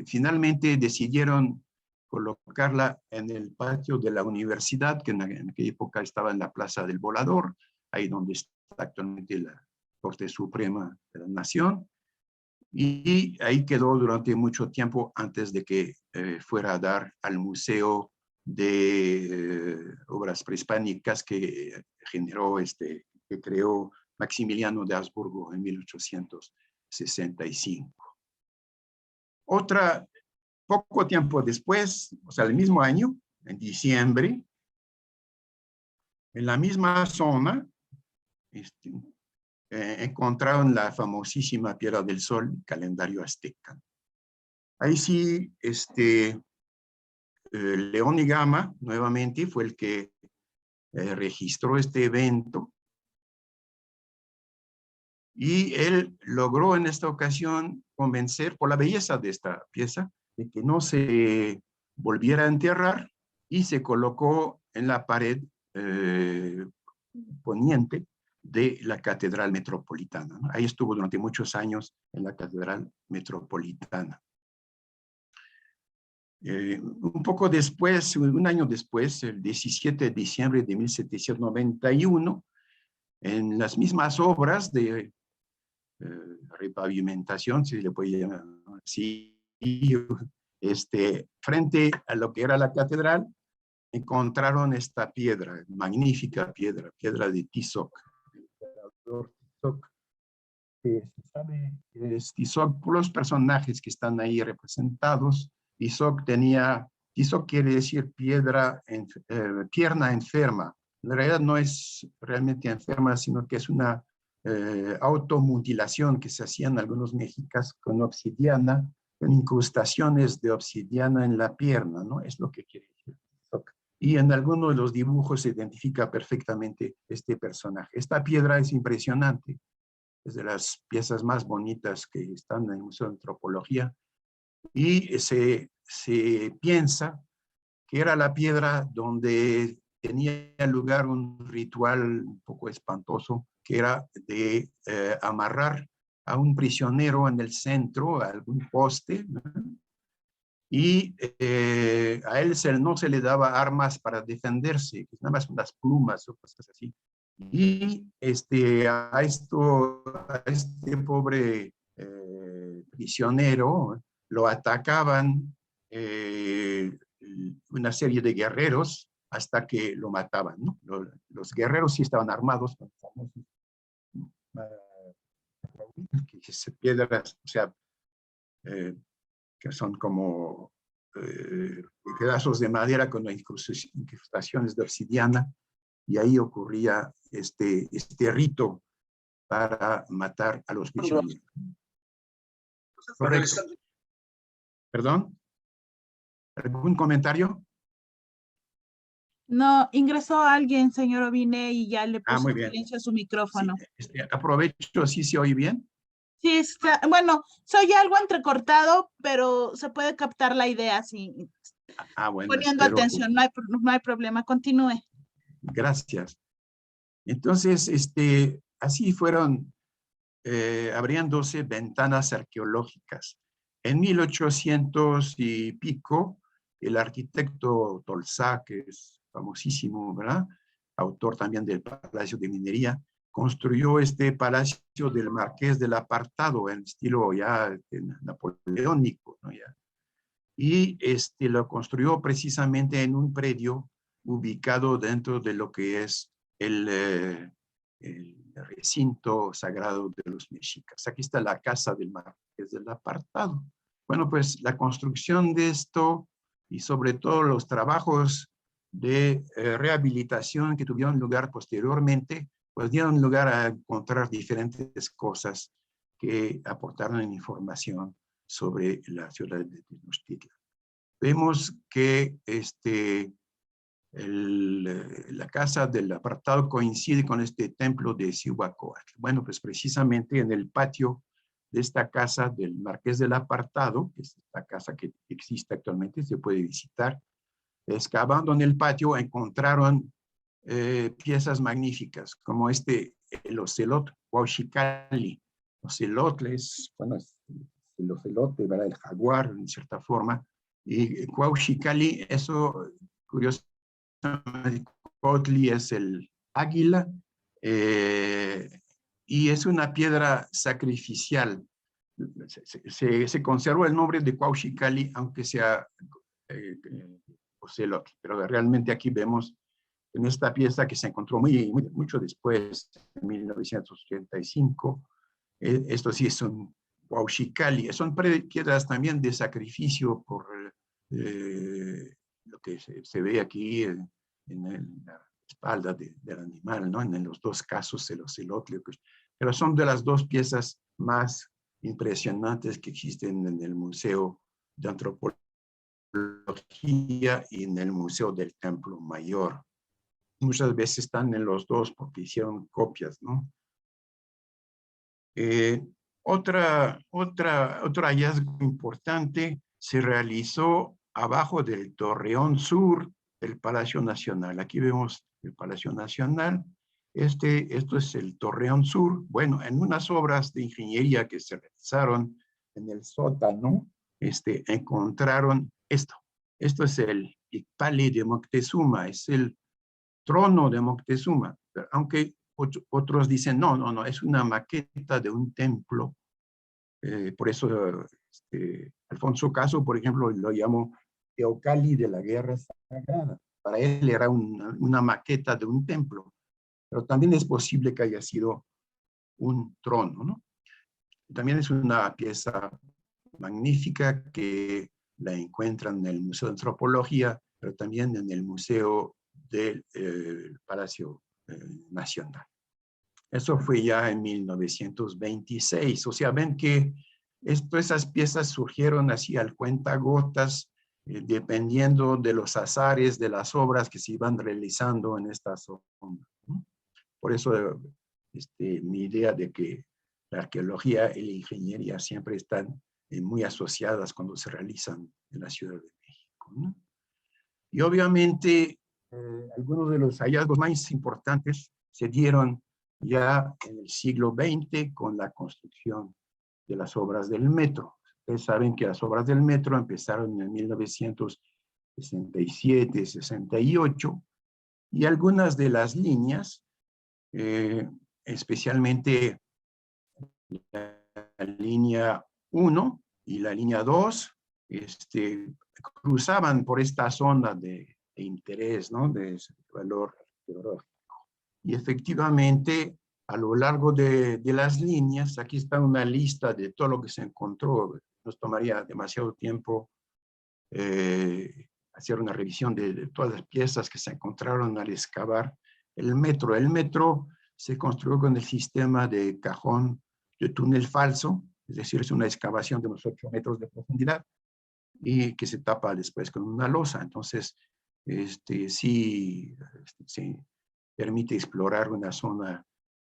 Finalmente decidieron colocarla en el patio de la universidad, que en aquella época estaba en la Plaza del Volador, ahí donde está actualmente la Corte Suprema de la Nación, y ahí quedó durante mucho tiempo antes de que fuera a dar al Museo de Obras Prehispánicas que generó, que creó Maximiliano de Habsburgo en 1865. Poco tiempo después, o sea, el mismo año, en la misma zona, encontraron la famosísima Piedra del Sol, calendario azteca. Ahí sí, León y Gama, nuevamente, fue el que registró este evento. Y él logró en esta ocasión convencer, por la belleza de esta pieza, de que no se volviera a enterrar, y se colocó en la pared poniente de la Catedral Metropolitana, ¿no? Ahí estuvo durante muchos años en la Catedral Metropolitana. Un poco después, un año después, el 17 de diciembre de 1791, en las mismas obras de repavimentación, si le puede llamar así, frente a lo que era la catedral, encontraron esta piedra, magnífica piedra de Tizoc. Se sabe que es Tizoc por los personajes que están ahí representados. Tizoc quiere decir pierna enferma. En realidad no es realmente enferma, sino que es una automutilación que se hacían algunos mexicas con obsidiana, con incrustaciones de obsidiana en la pierna, ¿no? Es lo que quiere decir Tizoc. Y en algunos de los dibujos se identifica perfectamente este personaje. Esta piedra es impresionante. Es de las piezas más bonitas que están en el Museo de Antropología. Y se piensa que era la piedra donde tenía lugar un ritual un poco espantoso, que era de amarrar a un prisionero en el centro, a algún poste, ¿no? Y a él no se le daba armas para defenderse, nada más unas plumas o cosas así. Y a este pobre prisionero lo atacaban una serie de guerreros hasta que lo mataban, ¿no? Los guerreros sí estaban armados con famosos piedras, o sea, que son como pedazos de madera con incrustaciones de obsidiana, y ahí ocurría este rito para matar a los prisioneros. Correcto. ¿Perdón? ¿Algún comentario? No, ingresó alguien, señor Ovine, y ya le puso silencio a su micrófono. Sí, aprovecho, ¿sí se oye bien? Sí, está, bueno, se oye algo entrecortado, pero se puede captar la idea, sí. Bueno, poniendo atención, no hay problema, continúe. Gracias. Entonces, así fueron abriéndose ventanas arqueológicas. En 1800 y pico, el arquitecto Tolsá, que es famosísimo, ¿verdad? Autor también del Palacio de Minería, construyó este Palacio del Marqués del Apartado en estilo ya napoleónico, ¿no? Ya. Y lo construyó precisamente en un predio ubicado dentro de lo que es el recinto sagrado de los mexicas. Aquí está la casa del Marqués del Apartado. Bueno, pues la construcción de esto y sobre todo los trabajos de rehabilitación que tuvieron lugar posteriormente, pues dieron lugar a encontrar diferentes cosas que aportaron información sobre la ciudad de Tenochtitlan. Vemos que la casa del Apartado coincide con este templo de Cihuacóatl. Bueno, pues precisamente en el patio de esta casa del Marqués del Apartado, que es esta casa que existe actualmente, se puede visitar, excavando en el patio encontraron piezas magníficas, como el ocelot Huauxicalli, ocelotles, bueno, el ocelote, ¿verdad? El jaguar, en cierta forma. Y Cuauhxicalli, eso, curiosamente, Cuautli es el águila, y es una piedra sacrificial. Se conserva el nombre de Cuauhxicalli, aunque sea ocelotl, pero realmente aquí vemos en esta pieza que se encontró mucho después, en 1985, esto sí es un Cuauhxicalli, son piedras también de sacrificio por lo que se ve aquí en la espalda del animal, ¿no? En los dos casos, el ocelote, pero son de las dos piezas más impresionantes que existen en el Museo de Antropología y en el Museo del Templo Mayor. Muchas veces están en los dos porque hicieron copias, ¿no? Otro hallazgo importante se realizó abajo del Torreón Sur del Palacio Nacional. Aquí vemos el Palacio Nacional. Esto es el Torreón Sur. Bueno, en unas obras de ingeniería que se realizaron en el sótano, encontraron esto. Esto es el Icpali de Moctezuma, es el trono de Moctezuma, aunque otros dicen, no, es una maqueta de un templo. Por eso Alfonso Caso, por ejemplo, lo llamó Teocalli de la Guerra Sagrada. Para él era una maqueta de un templo, pero también es posible que haya sido un trono, ¿no? También es una pieza magnífica que la encuentran en el Museo de Antropología, pero también en el Museo del Palacio Nacional. Eso fue ya en 1926. O sea, ven que esas piezas surgieron así al cuentagotas, dependiendo de los azares de las obras que se iban realizando en esta zona, ¿no? Por eso mi idea de que la arqueología y la ingeniería siempre están muy asociadas cuando se realizan en la Ciudad de México, ¿no? Y obviamente algunos de los hallazgos más importantes se dieron ya en el siglo XX con la construcción de las obras del metro. Ustedes saben que las obras del metro empezaron en 1967, 68, y algunas de las líneas, especialmente la línea 1 y la línea 2, cruzaban por esta zona de interés, ¿no? De valor arqueológico. Y efectivamente, a lo largo de las líneas, aquí está una lista de todo lo que se encontró. Nos tomaría demasiado tiempo hacer una revisión de todas las piezas que se encontraron al excavar el metro. El metro se construyó con el sistema de cajón de túnel falso, es decir, es una excavación de unos 8 metros de profundidad y que se tapa después con una losa. Entonces, sí permite explorar una zona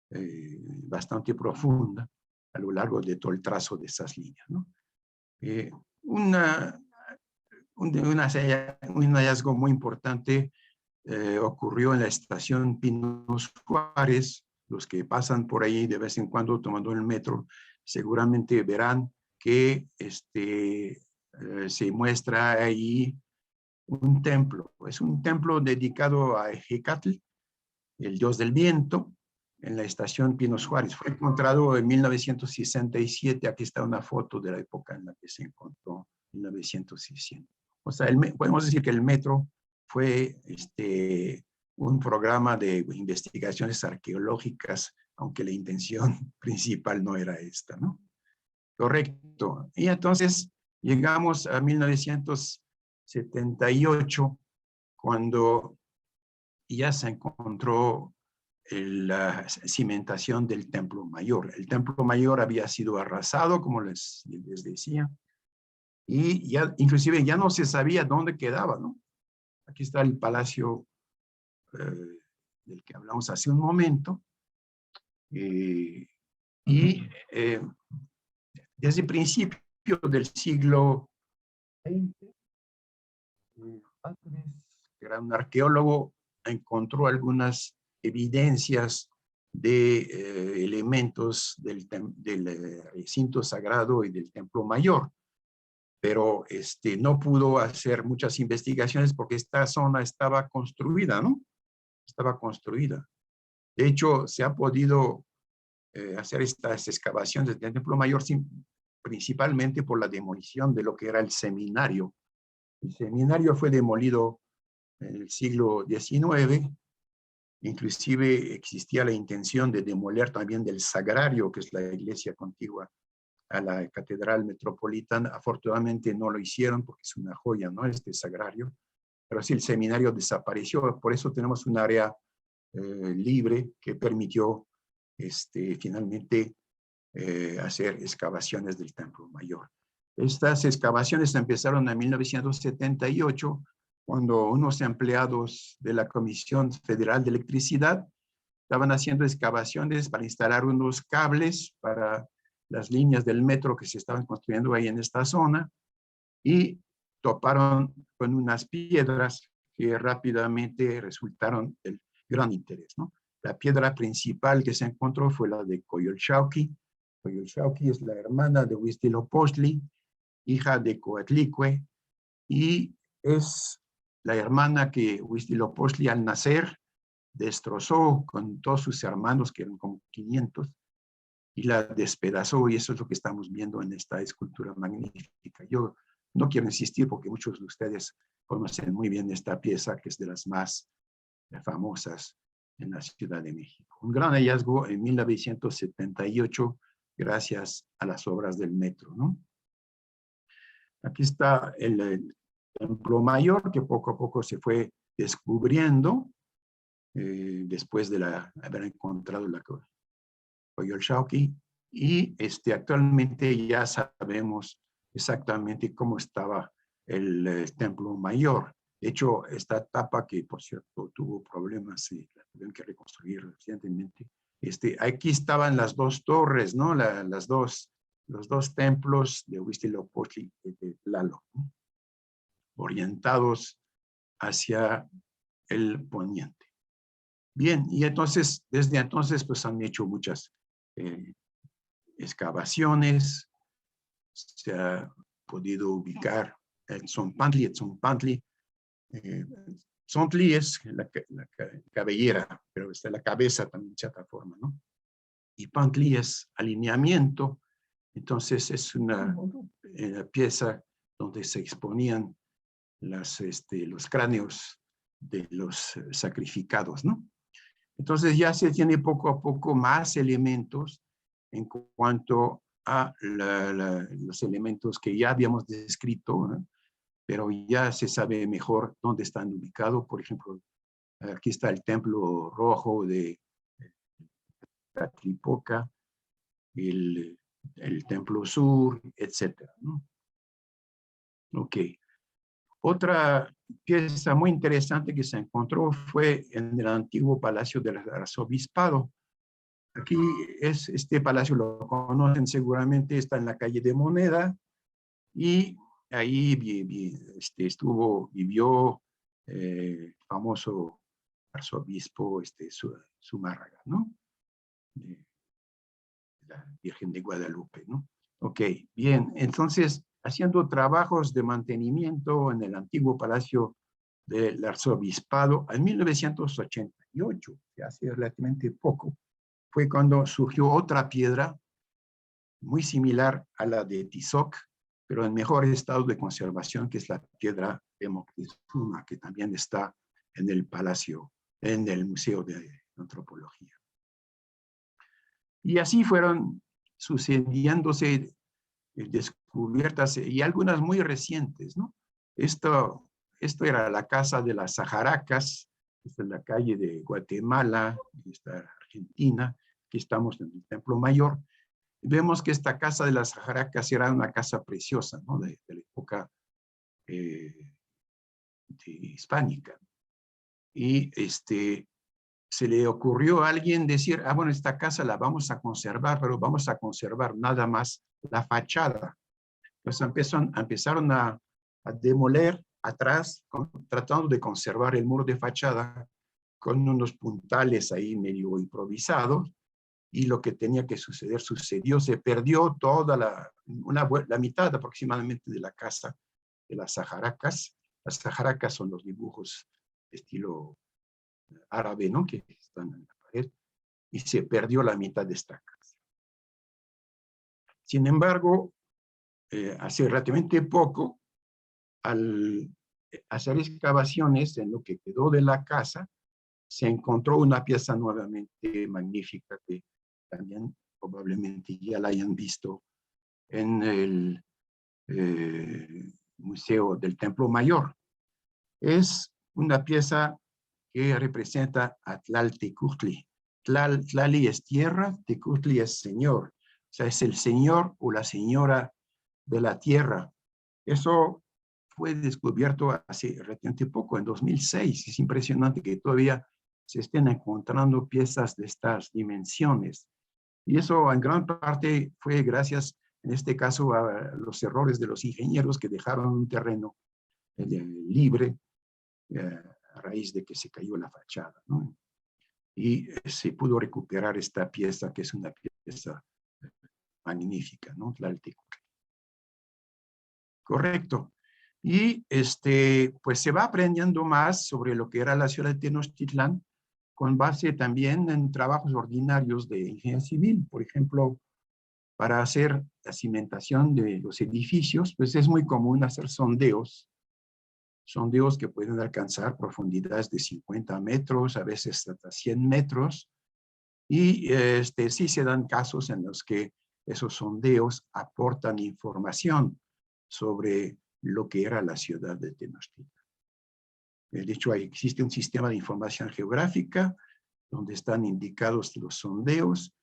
bastante profunda a lo largo de todo el trazo de esas líneas, ¿no? Un hallazgo muy importante ocurrió en la estación Pinos Juárez. Los que pasan por ahí de vez en cuando tomando el metro seguramente verán que se muestra ahí un templo. Es un templo dedicado a Ejecatl, el dios del viento, en la estación Pinos Juárez. Fue encontrado en 1967. Aquí está una foto de la época en la que se encontró, 1960. O sea, podemos decir que el metro fue un programa de investigaciones arqueológicas, aunque la intención principal no era esta, ¿no? Correcto. Y entonces llegamos a 1978, cuando ya se encontró la cimentación del Templo Mayor. El Templo Mayor había sido arrasado, como les decía, y ya, inclusive ya no se sabía dónde quedaba, ¿no? Aquí está el palacio del que hablamos hace un momento. Desde el principio del siglo XX, que era un arqueólogo, encontró algunas evidencias de elementos del recinto sagrado y del templo mayor. Pero no pudo hacer muchas investigaciones porque esta zona estaba construida, ¿no? Estaba construida. De hecho, se ha podido hacer estas excavaciones del templo mayor principalmente por la demolición de lo que era el seminario. El seminario fue demolido en el siglo XIX. Inclusive existía la intención de demoler también del sagrario, que es la iglesia contigua a la catedral metropolitana. Afortunadamente no lo hicieron porque es una joya, ¿no? Este sagrario. Pero sí, el seminario desapareció. Por eso tenemos un área libre que permitió finalmente hacer excavaciones del templo mayor. Estas excavaciones empezaron en 1978, cuando unos empleados de la Comisión Federal de Electricidad estaban haciendo excavaciones para instalar unos cables para las líneas del metro que se estaban construyendo ahí en esta zona, y toparon con unas piedras que rápidamente resultaron del gran interés, ¿no? La piedra principal que se encontró fue la de Coyolxauhqui. Coyolxauhqui es la hermana de Huitzilopochtli, hija de Coatlicue, y es la hermana que Huitzilopochtli al nacer destrozó con todos sus hermanos, que eran como 500, y la despedazó, y eso es lo que estamos viendo en esta escultura magnífica. Yo no quiero insistir porque muchos de ustedes conocen muy bien esta pieza, que es de las más famosas en la Ciudad de México. Un gran hallazgo en 1978, gracias a las obras del metro, ¿no? Aquí está el templo mayor, que poco a poco se fue descubriendo después de haber encontrado la Coyolxauhqui, y actualmente ya sabemos exactamente cómo estaba el templo mayor. De hecho, esta etapa, que por cierto tuvo problemas y la tuvieron que reconstruir recientemente, aquí estaban las dos torres, ¿no? Los dos templos de Huitzilopochtli y de Tlaloc, ¿no? Orientados hacia el poniente. Bien, y entonces, desde entonces, pues han hecho muchas excavaciones. Se ha podido ubicar en Tzompantli. Tzontli es la cabellera, pero está la cabeza también de cierta forma, ¿no? Y Pantli es alineamiento. Entonces es una pieza donde se exponían los cráneos de los sacrificados, ¿no? Entonces ya se tiene poco a poco más elementos en cuanto a los elementos que ya habíamos descrito, ¿no? Pero ya se sabe mejor dónde están ubicados. Por ejemplo, aquí está el templo rojo de Tlatripoca, el templo sur, etcétera, ¿no? Ok. Otra pieza muy interesante que se encontró fue en el antiguo palacio del arzobispado. Aquí este palacio, lo conocen seguramente, está en la calle de Moneda, y ahí vivió el famoso arzobispo Zumárraga, ¿no? De la Virgen de Guadalupe, ¿no? Ok, bien, entonces, haciendo trabajos de mantenimiento en el antiguo palacio del arzobispado, en 1988, hace relativamente poco, fue cuando surgió otra piedra muy similar a la de Tizoc, pero en mejor estado de conservación, que es la piedra de Moctezuma, que también está en el palacio, en el Museo de Antropología. Y así fueron sucediéndose descubiertas, y algunas muy recientes, ¿no? Esto era la casa de las Saharacas, esta es la calle de Guatemala, esta Argentina. Aquí estamos en el Templo Mayor. Vemos que esta casa de las Saharacas era una casa preciosa, ¿no? De la época hispánica. Y se le ocurrió a alguien decir, bueno, esta casa la vamos a conservar, pero vamos a conservar nada más la fachada. Entonces empezaron a demoler atrás, tratando de conservar el muro de fachada con unos puntales ahí medio improvisados, y lo que tenía que suceder sucedió. Se perdió toda la mitad aproximadamente de la casa de las saharacas. Las saharacas son los dibujos de estilo árabe, ¿no?, que están en la pared, y se perdió la mitad de esta casa. Sin embargo, hace relativamente poco, al hacer excavaciones en lo que quedó de la casa, se encontró una pieza nuevamente magnífica que también probablemente ya la hayan visto en el Museo del Templo Mayor. Es una pieza que representa a Tlaltecuhtli. Tlali es tierra, Tecuhtli es señor. O sea, es el señor o la señora de la tierra. Eso fue descubierto hace relativamente poco, en 2006. Es impresionante que todavía se estén encontrando piezas de estas dimensiones. Y eso en gran parte fue gracias, en este caso, a los errores de los ingenieros que dejaron un terreno libre a raíz de que se cayó la fachada, ¿no? Y se pudo recuperar esta pieza, que es una pieza magnífica, ¿no? Tlaltecuhtli. Correcto. Y pues se va aprendiendo más sobre lo que era la ciudad de Tenochtitlán, con base también en trabajos ordinarios de ingeniería civil. Por ejemplo, para hacer la cimentación de los edificios, pues es muy común hacer sondeos que pueden alcanzar profundidades de 50 metros, a veces hasta 100 metros, y sí se dan casos en los que esos sondeos aportan información sobre lo que era la ciudad de Tenochtitlán. De hecho, existe un sistema de información geográfica donde están indicados los sondeos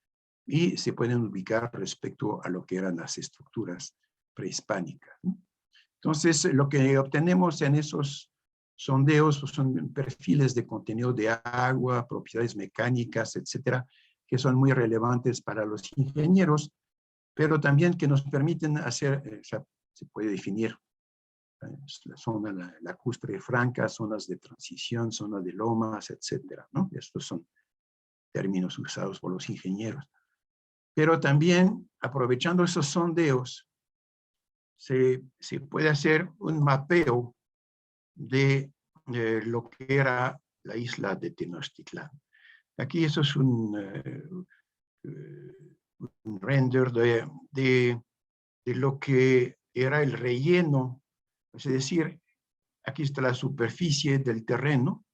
y se pueden ubicar respecto a lo que eran las estructuras prehispánicas, ¿no? Entonces, lo que obtenemos en esos sondeos son perfiles de contenido de agua, propiedades mecánicas, etcétera, que son muy relevantes para los ingenieros, pero también que nos permiten hacer, se puede definir la zona lacustre franca, zonas de transición, zonas de lomas, etcétera, ¿no? Estos son términos usados por los ingenieros. Pero también, aprovechando esos sondeos, se puede hacer un mapeo de lo que era la isla de Tenochtitlán. Aquí eso es un render de lo que era el relleno. Es decir, aquí está la superficie del terreno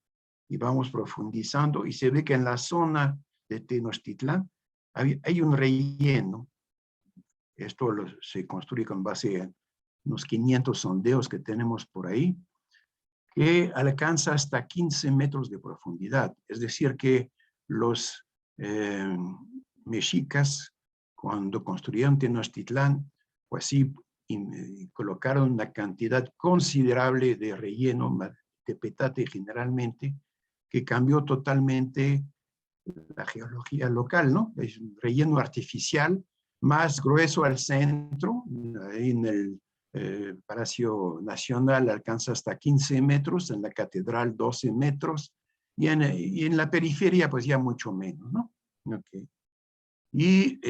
y vamos profundizando y se ve que en la zona de Tenochtitlán hay un relleno. Esto se construye con base en unos 500 sondeos que tenemos por ahí, que alcanza hasta 15 metros de profundidad. Es decir, que los mexicas, cuando construyeron Tenochtitlán, pues sí, colocaron una cantidad considerable de relleno, de petate generalmente, que cambió totalmente la geología local, ¿no? Es un relleno artificial, más grueso al centro, en el Palacio Nacional alcanza hasta 15 metros, en la Catedral 12 metros, y en la periferia pues ya mucho menos, ¿no? Okay. Y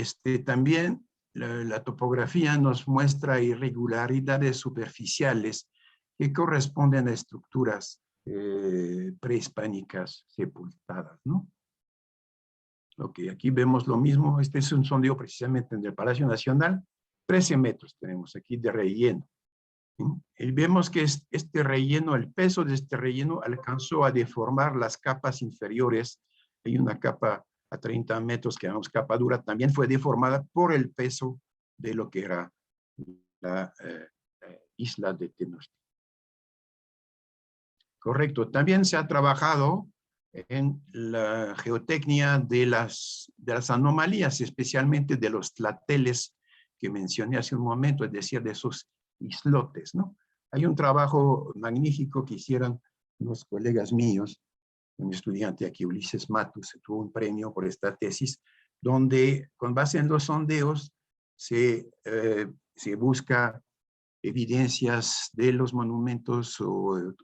también la topografía nos muestra irregularidades superficiales que corresponden a estructuras prehispánicas sepultadas, ¿no? Ok, aquí vemos lo mismo. Este es un sondeo precisamente en el Palacio Nacional. 13 metros tenemos aquí de relleno. ¿Sí? Y vemos que este relleno, el peso de este relleno alcanzó a deformar las capas inferiores. Hay una capa a 30 metros que llamamos capa dura, también fue deformada por el peso de lo que era la isla de Tenochtitlán. Correcto. También se ha trabajado en la geotecnia de las anomalías, especialmente de los tlateles que mencioné hace un momento, es decir, de esos islotes, ¿no? Hay un trabajo magnífico que hicieron unos colegas míos, un estudiante aquí, Ulises Matus, tuvo un premio por esta tesis, donde con base en los sondeos se busca evidencias de los monumentos o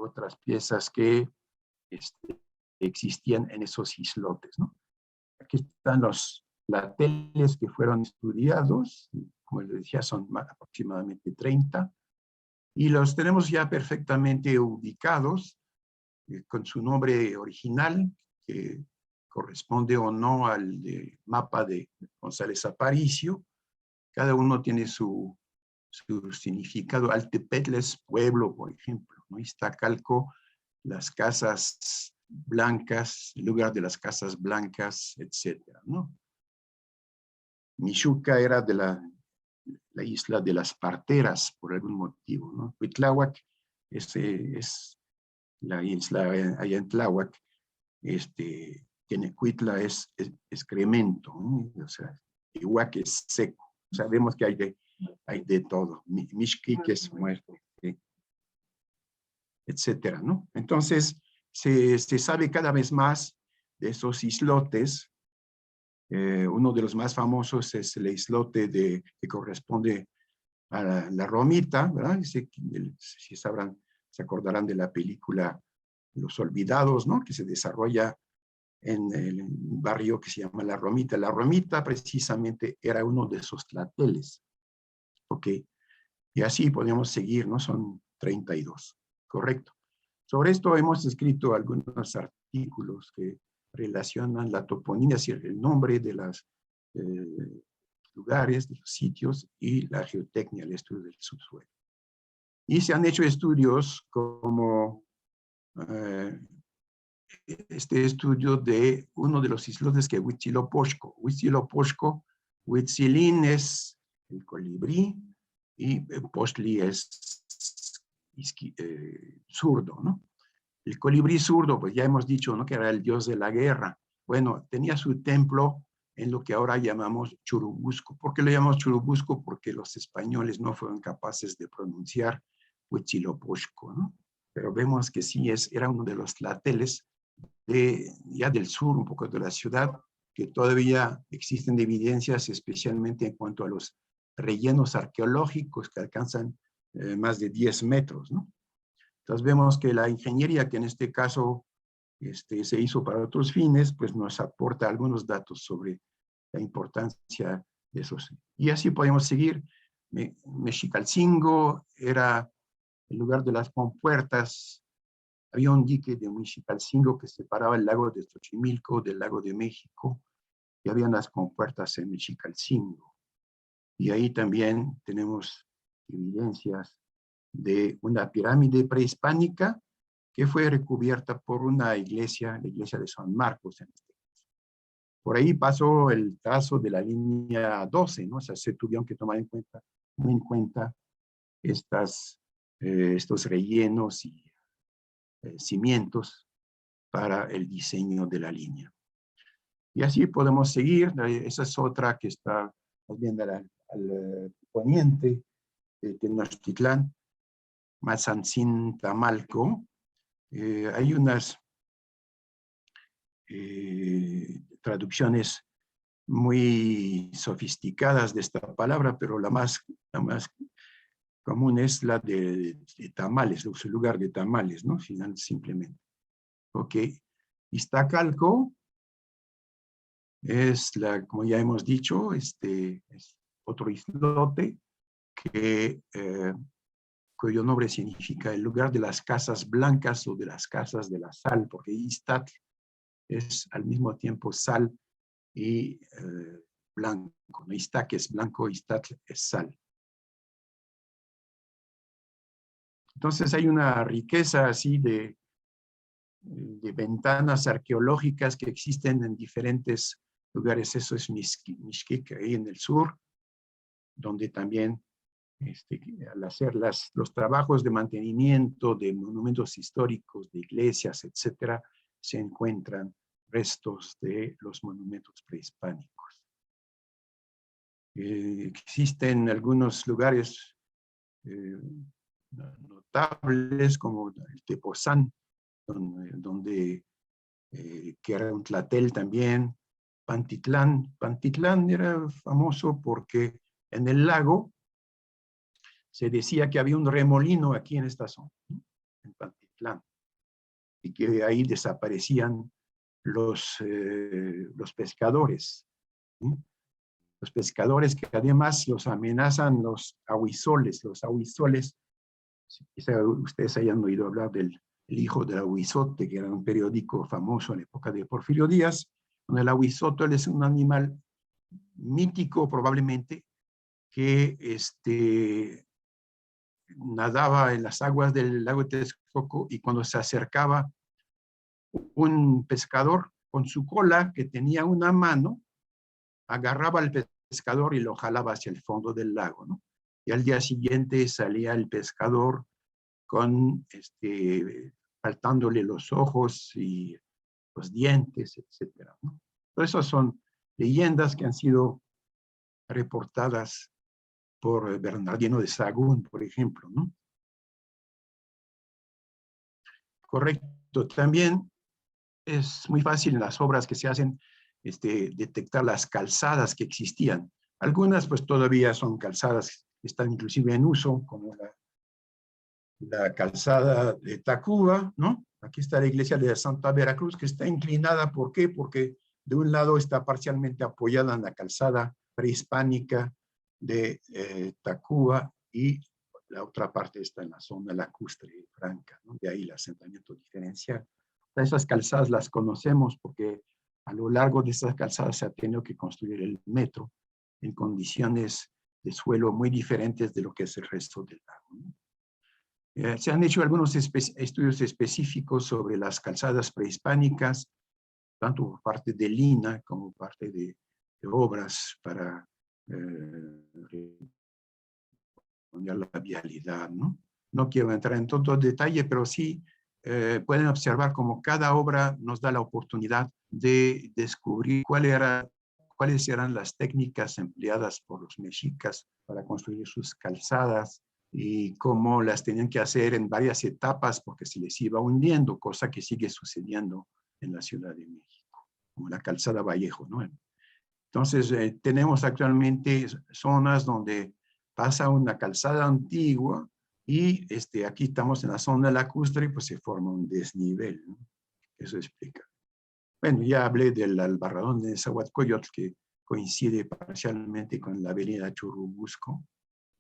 otras piezas que existían en esos islotes, ¿no? Aquí están los plateles que fueron estudiados, como les decía, son aproximadamente 30, y los tenemos ya perfectamente ubicados con su nombre original, que corresponde o no al mapa de González Aparicio. Cada uno tiene su significado. Altepetl es pueblo, por ejemplo, ¿no? Iztacalco, las casas blancas, el lugar de las casas blancas, etcétera, ¿no? Mixuca era de la isla de las parteras, por algún motivo, ¿no? Cuitláhuac es la isla allá en Tláhuac, Quenecuitla es excremento, ¿no? O sea, Ihuac es seco. Sabemos que hay de todo. Mixquic es muerte, ¿sí? Etcétera, ¿no? Entonces, se sabe cada vez más de esos islotes. Uno de los más famosos es el islote que corresponde a la Romita, ¿verdad? Si sabrán, se acordarán de la película Los Olvidados, ¿no? Que se desarrolla en el barrio que se llama La Romita. La Romita precisamente era uno de esos tlateles. ¿Ok? Y así podemos seguir, ¿no? Son 32. Correcto. Sobre esto hemos escrito algunos artículos que relacionan la toponimia, es decir, el nombre de los lugares, de los sitios, y la geotecnia, el estudio del subsuelo. Y se han hecho estudios como este estudio de uno de los islotes que es Huitzilopochtli. Huitzilín es el colibrí y Pochtli es zurdo, ¿no? El colibrí zurdo, pues ya hemos dicho, ¿no? Que era el dios de la guerra. Bueno, tenía su templo en lo que ahora llamamos Churubusco. ¿Por qué lo llamamos Churubusco? Porque los españoles no fueron capaces de pronunciar Huitzilopochtli, ¿no? Pero vemos que sí era uno de los tlateles ya del sur, un poco de la ciudad, que todavía existen evidencias, especialmente en cuanto a los rellenos arqueológicos que alcanzan más de 10 metros, ¿no? Entonces vemos que la ingeniería, que en este caso se hizo para otros fines, pues nos aporta algunos datos sobre la importancia de esos. Y así podemos seguir. Mexicalcingo era el lugar de las compuertas. Había un dique de Mexicalcingo que separaba el lago de Xochimilco del lago de México, y había unas compuertas en Mexicalcingo. Y ahí también tenemos evidencias de una pirámide prehispánica que fue recubierta por una iglesia, la iglesia de San Marcos en este caso. Por ahí pasó el trazo de la línea 12, ¿no? O sea, se tuvieron que tomar muy en cuenta estos rellenos y cimientos para el diseño de la línea. Y así podemos seguir. Esa es otra que está viendo al poniente de Tenochtitlán, Matzantzin-Tamalco. Hay unas traducciones muy sofisticadas de esta palabra, pero la más común es la de tamales, su lugar de tamales, ¿no? Simplemente. Ok. Iztacalco es como ya hemos dicho, es otro islote cuyo nombre significa el lugar de las casas blancas o de las casas de la sal, porque Iztacl es al mismo tiempo sal y blanco, ¿no? Iztac es blanco, Iztacl es sal. Entonces hay una riqueza así de ventanas arqueológicas que existen en diferentes lugares. Eso es Mixquic, ahí en el sur, donde también al hacer los trabajos de mantenimiento de monumentos históricos, de iglesias, etcétera, se encuentran restos de los monumentos prehispánicos. Existen algunos lugares notables como el Tepozán, que era un tlatel también. Pantitlán era famoso porque en el lago se decía que había un remolino aquí en esta zona, ¿no? En Pantitlán. y que ahí desaparecían los pescadores, ¿sí? Los pescadores que además los amenazan los ahuizoles. Los ahuizoles, quizá ustedes hayan oído hablar del hijo del ahuizote, que era un periódico famoso en la época de Porfirio Díaz. El ahuizote es un animal mítico probablemente, que nadaba en las aguas del lago de Texcoco, y cuando se acercaba un pescador con su cola, que tenía una mano, agarraba al pescador y lo jalaba hacia el fondo del lago, ¿no? Y al día siguiente salía el pescador con, faltándole los ojos y los dientes, etcétera, ¿no? Todas esas son leyendas que han sido reportadas por Bernardino de Sahagún, por ejemplo, ¿no? Correcto. También es muy fácil en las obras que se hacen detectar las calzadas que existían. Algunas pues todavía son calzadas que están inclusive en uso, como la calzada de Tacuba, ¿no? Aquí está la iglesia de Santa Veracruz, que está inclinada. ¿Por qué? Porque de un lado está parcialmente apoyada en la calzada prehispánica de Tacuba, y la otra parte está en la zona lacustre franca, ¿no? De ahí el asentamiento diferencial. Esas calzadas las conocemos porque a lo largo de esas calzadas se ha tenido que construir el metro en condiciones de suelo muy diferentes de lo que es el resto del lago, ¿no? Se han hecho algunos estudios específicos sobre las calzadas prehispánicas, tanto por parte de Lina como parte de obras para la vialidad, ¿no? No quiero entrar en todo detalle, pero sí pueden observar cómo cada obra nos da la oportunidad de descubrir cuáles eran las técnicas empleadas por los mexicas para construir sus calzadas, y cómo las tenían que hacer en varias etapas porque se les iba hundiendo, cosa que sigue sucediendo en la Ciudad de México, como la calzada Vallejo, ¿no? Entonces, tenemos actualmente zonas donde pasa una calzada antigua, y aquí estamos en la zona lacustre y pues se forma un desnivel, ¿no? Eso explica. Bueno, ya hablé del Albarradón de Nezahualcóyotl, que coincide parcialmente con la avenida Churubusco.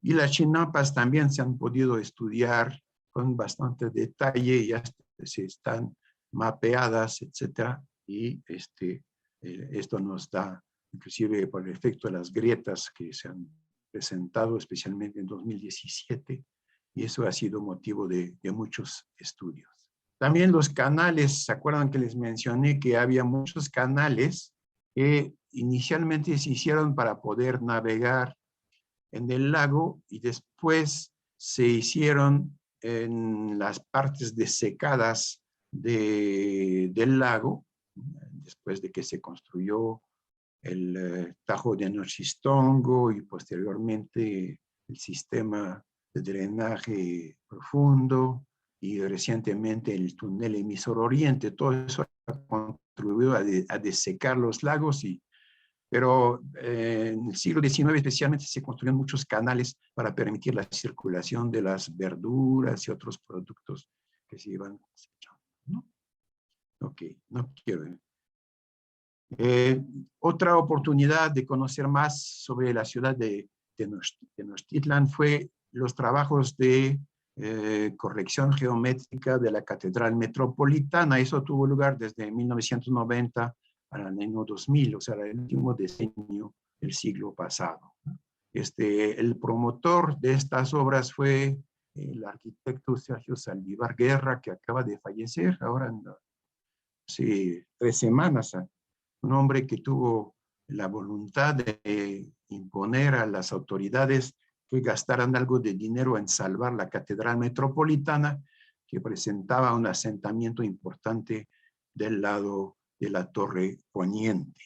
Y las chinapas también se han podido estudiar con bastante detalle, ya se están mapeadas, etcétera, y esto nos da, inclusive por el efecto de las grietas que se han presentado, especialmente en 2017, y eso ha sido motivo de muchos estudios. También los canales, ¿se acuerdan que les mencioné que había muchos canales que inicialmente se hicieron para poder navegar en el lago, y después se hicieron en las partes desecadas del lago, después de que se construyó el Tajo de Nochistongo y posteriormente el sistema de drenaje profundo, y recientemente el túnel emisor oriente. Todo eso ha contribuido a desecar los lagos, pero en el siglo XIX especialmente se construyeron muchos canales para permitir la circulación de las verduras y otros productos que se iban cosechando, ¿no? Ok, no quiero. Otra oportunidad de conocer más sobre la ciudad de Tenochtitlan fue los trabajos de corrección geométrica de la Catedral Metropolitana. Eso tuvo lugar desde 1990 para el año 2000, o sea, el último decenio del siglo pasado. El promotor de estas obras fue el arquitecto Sergio Saldívar Guerra, que acaba de fallecer ahora hace 3 semanas. Un hombre que tuvo la voluntad de imponer a las autoridades que gastaran algo de dinero en salvar la Catedral Metropolitana, que presentaba un asentamiento importante del lado de la Torre Poniente.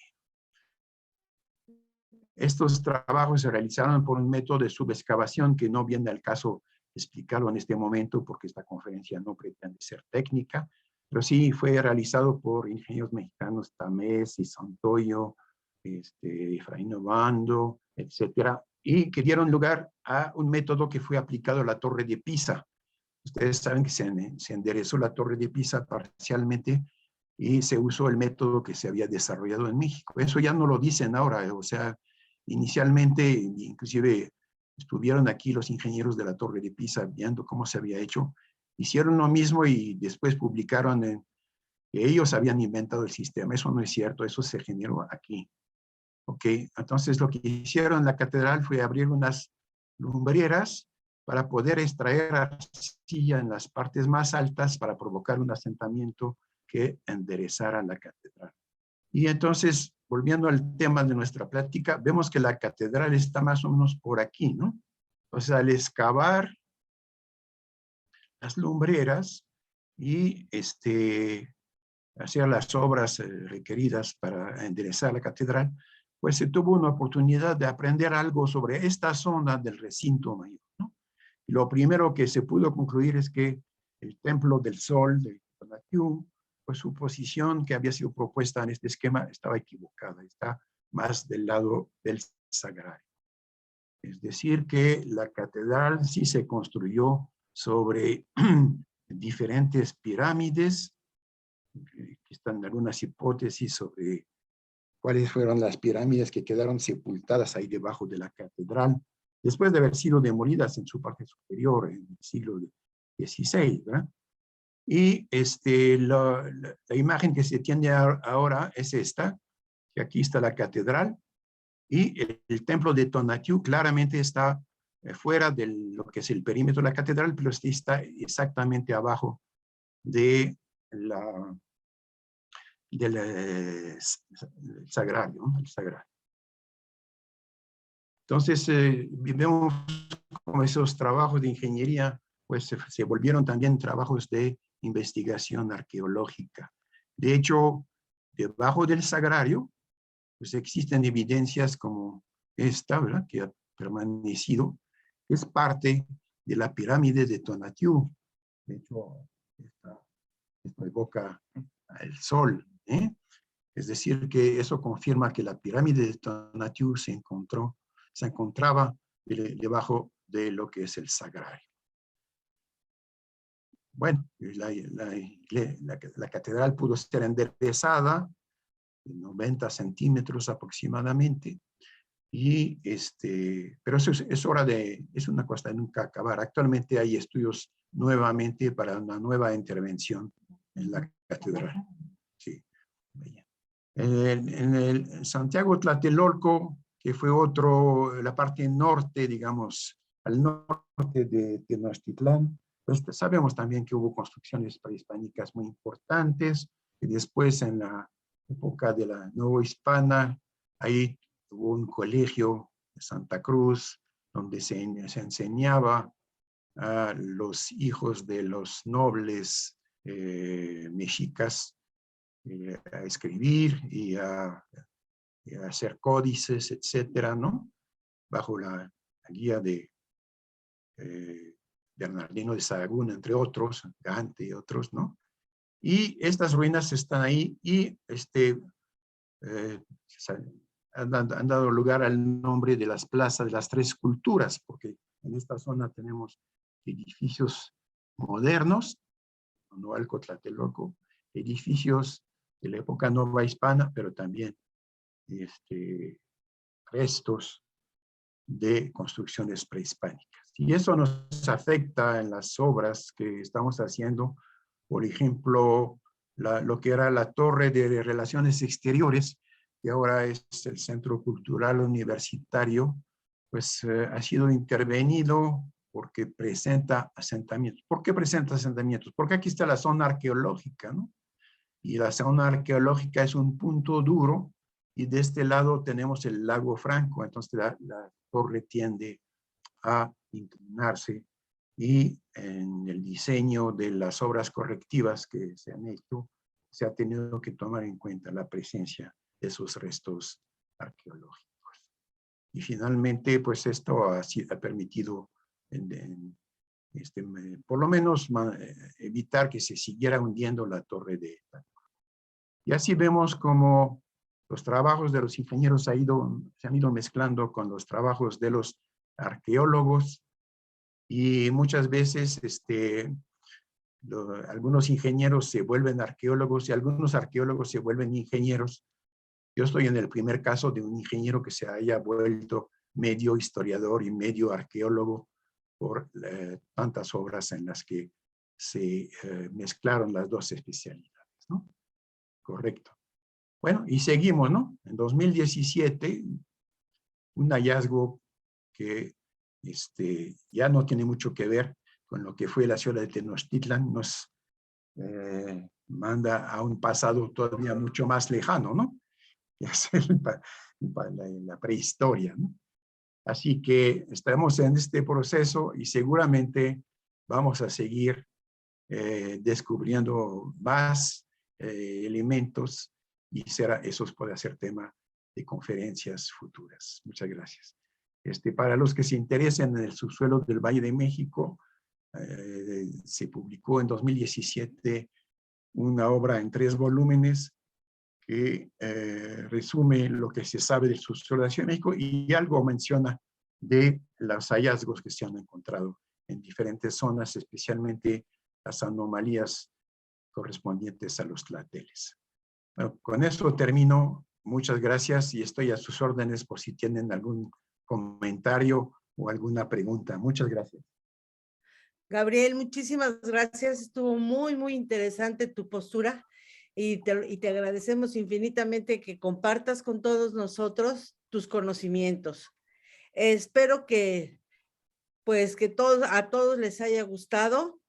Estos trabajos se realizaron por un método de subexcavación que no viene al caso explicarlo en este momento porque esta conferencia no pretende ser técnica, pero sí fue realizado por ingenieros mexicanos Tamés y Santoyo, Efraín Obando, etcétera, y que dieron lugar a un método que fue aplicado a la Torre de Pisa. Ustedes saben que se enderezó la Torre de Pisa parcialmente y se usó el método que se había desarrollado en México. Eso ya no lo dicen ahora, o sea, inicialmente, inclusive estuvieron aquí los ingenieros de la Torre de Pisa viendo cómo se había hecho, hicieron lo mismo y después publicaron que ellos habían inventado el sistema. Eso no es cierto, eso se generó aquí. Ok, entonces lo que hicieron en la catedral fue abrir unas lumbreras para poder extraer arcilla en las partes más altas para provocar un asentamiento que enderezara la catedral. Y entonces, volviendo al tema de nuestra plática, vemos que la catedral está más o menos por aquí, ¿no? O sea, al excavar las lumbreras y hacer las obras requeridas para enderezar la catedral, pues se tuvo una oportunidad de aprender algo sobre esta zona del recinto mayor, ¿no? Y lo primero que se pudo concluir es que el Templo del Sol de Tonatiuh, pues su posición que había sido propuesta en este esquema estaba equivocada, está más del lado del sagrario. Es decir, que la catedral sí se construyó sobre diferentes pirámides. Aquí están algunas hipótesis sobre cuáles fueron las pirámides que quedaron sepultadas ahí debajo de la catedral, después de haber sido demolidas en su parte superior en el siglo XVI, ¿verdad? Y la imagen que se tiene ahora es esta, que aquí está la catedral, y el templo de Tonatiuh claramente está fuera de lo que es el perímetro de la catedral, pero está exactamente abajo del sagrario, ¿no? El sagrario. Entonces, vemos como esos trabajos de ingeniería pues se volvieron también trabajos de investigación arqueológica. De hecho, debajo del sagrario, pues existen evidencias como esta, ¿verdad?, que ha permanecido, es parte de la pirámide de Tonatiuh. De hecho, esto evoca el sol, ¿eh? Es decir, que eso confirma que la pirámide de Tonatiuh se encontraba debajo de lo que es el sagrario. Bueno, la catedral pudo ser enderezada de 90 centímetros aproximadamente, y pero eso es una cosa de nunca acabar. Actualmente hay estudios nuevamente para una nueva intervención en la catedral. Sí. En el Santiago Tlatelolco, que fue la parte norte, digamos, al norte de Tenochtitlán, pues sabemos también que hubo construcciones prehispánicas muy importantes, y después en la época de la Novohispana, ahí hubo un colegio de Santa Cruz, donde se enseñaba a los hijos de los nobles mexicas a escribir y a hacer códices, etcétera, ¿no? Bajo la guía de Bernardino de Sahagún, entre otros, Gante y otros, ¿no? Y estas ruinas están ahí y han dado lugar al nombre de las plazas de las Tres Culturas, porque en esta zona tenemos edificios modernos, Noalco, Tlatelolco, edificios de la época novohispana, pero también restos de construcciones prehispánicas. Y eso nos afecta en las obras que estamos haciendo. Por ejemplo, lo que era la Torre de Relaciones Exteriores, que ahora es el Centro Cultural Universitario, pues ha sido intervenido porque presenta asentamientos. ¿Por qué presenta asentamientos? Porque aquí está la zona arqueológica, ¿no? Y la zona arqueológica es un punto duro, y de este lado tenemos el lago Franco, entonces la torre tiende a inclinarse, y en el diseño de las obras correctivas que se han hecho, se ha tenido que tomar en cuenta la presencia de esos restos arqueológicos. Y finalmente, pues esto ha permitido por lo menos evitar que se siguiera hundiendo la torre de Tlatelolco. Y así vemos como los trabajos de los ingenieros se han ido mezclando con los trabajos de los arqueólogos, y muchas veces algunos ingenieros se vuelven arqueólogos y algunos arqueólogos se vuelven ingenieros. Yo estoy en el primer caso de un ingeniero que se haya vuelto medio historiador y medio arqueólogo por tantas obras en las que se mezclaron las dos especialidades, ¿no? Correcto. Bueno, y seguimos, ¿no? En 2017, un hallazgo que ya no tiene mucho que ver con lo que fue la ciudad de Tenochtitlan, nos manda a un pasado todavía mucho más lejano, ¿no? Es la prehistoria, ¿no? Así que estamos en este proceso y seguramente vamos a seguir descubriendo más elementos y esos puede ser tema de conferencias futuras. Muchas gracias. Para los que se interesen en el subsuelo del Valle de México, se publicó en 2017 una obra en 3 volúmenes que resume lo que se sabe del subsuelo de la Ciudad de México y algo menciona de los hallazgos que se han encontrado en diferentes zonas, especialmente las anomalías correspondientes a los tlateles. Bueno, con eso termino. Muchas gracias y estoy a sus órdenes por si tienen algún comentario o alguna pregunta. Muchas gracias. Gabriel, muchísimas gracias. Estuvo muy, muy interesante tu postura y te agradecemos infinitamente que compartas con todos nosotros tus conocimientos. Espero que, pues, que a todos les haya gustado.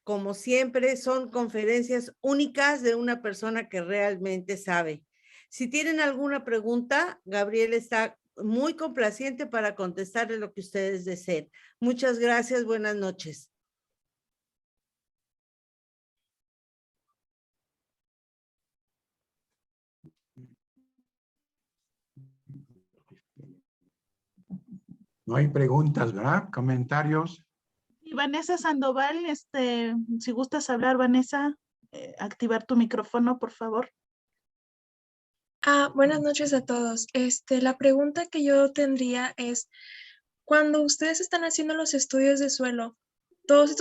Como siempre, son conferencias únicas de una persona que realmente sabe. Si tienen alguna pregunta, Gabriel está muy complaciente para contestarle lo que ustedes deseen. Muchas gracias, buenas noches. No hay preguntas, ¿verdad? ¿Comentarios? Y Vanessa Sandoval, si gustas hablar, Vanessa, activar tu micrófono, por favor. Buenas noches a todos. La pregunta que yo tendría es, cuando ustedes están haciendo los estudios de suelo, ¿todos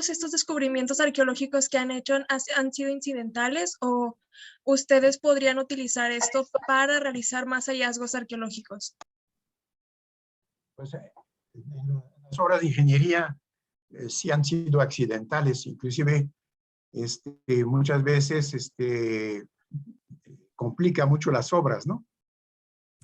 estos descubrimientos arqueológicos que han hecho han sido incidentales o ustedes podrían utilizar esto para realizar más hallazgos arqueológicos? Pues las obras de ingeniería sí han sido accidentales, inclusive muchas veces complica mucho las obras, ¿no?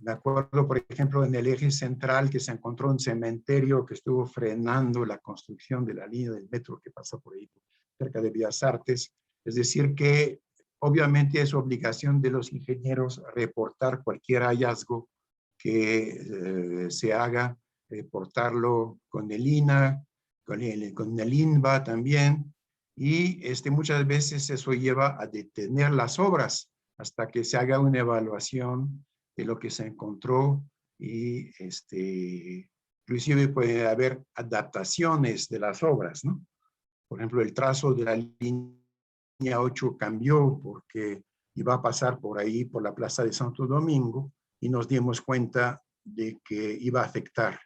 Me acuerdo, por ejemplo, en el eje central que se encontró un cementerio que estuvo frenando la construcción de la línea del metro que pasa por ahí, cerca de Bellas Artes. Es decir, que obviamente es obligación de los ingenieros reportar cualquier hallazgo que se haga, reportarlo con el INAH, con el INBA también, y muchas veces eso lleva a detener las obras hasta que se haga una evaluación de lo que se encontró y inclusive puede haber adaptaciones de las obras, ¿no? Por ejemplo, el trazo de la línea 8 cambió porque iba a pasar por ahí, por la Plaza de Santo Domingo, y nos dimos cuenta de que iba a afectar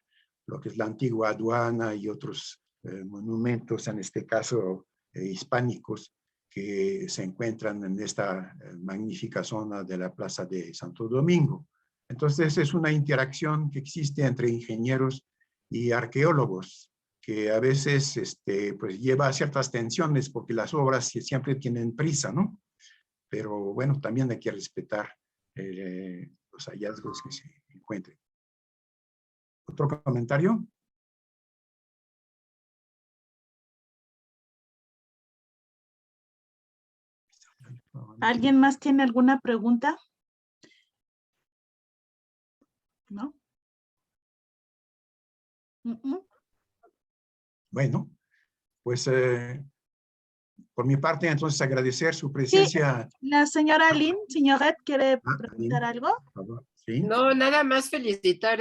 lo que es la antigua aduana y otros monumentos, en este caso hispánicos, que se encuentran en esta magnífica zona de la Plaza de Santo Domingo. Entonces es una interacción que existe entre ingenieros y arqueólogos, que a veces pues lleva a ciertas tensiones porque las obras siempre tienen prisa, ¿no? Pero bueno, también hay que respetar los hallazgos que se encuentren. ¿Otro comentario? ¿Alguien más tiene alguna pregunta? ¿No? Bueno, pues por mi parte, entonces agradecer su presencia. Sí, la señora Lynn, señora, ¿quiere preguntar Lynn, algo? por favor. ¿Sí? No, nada más felicitar.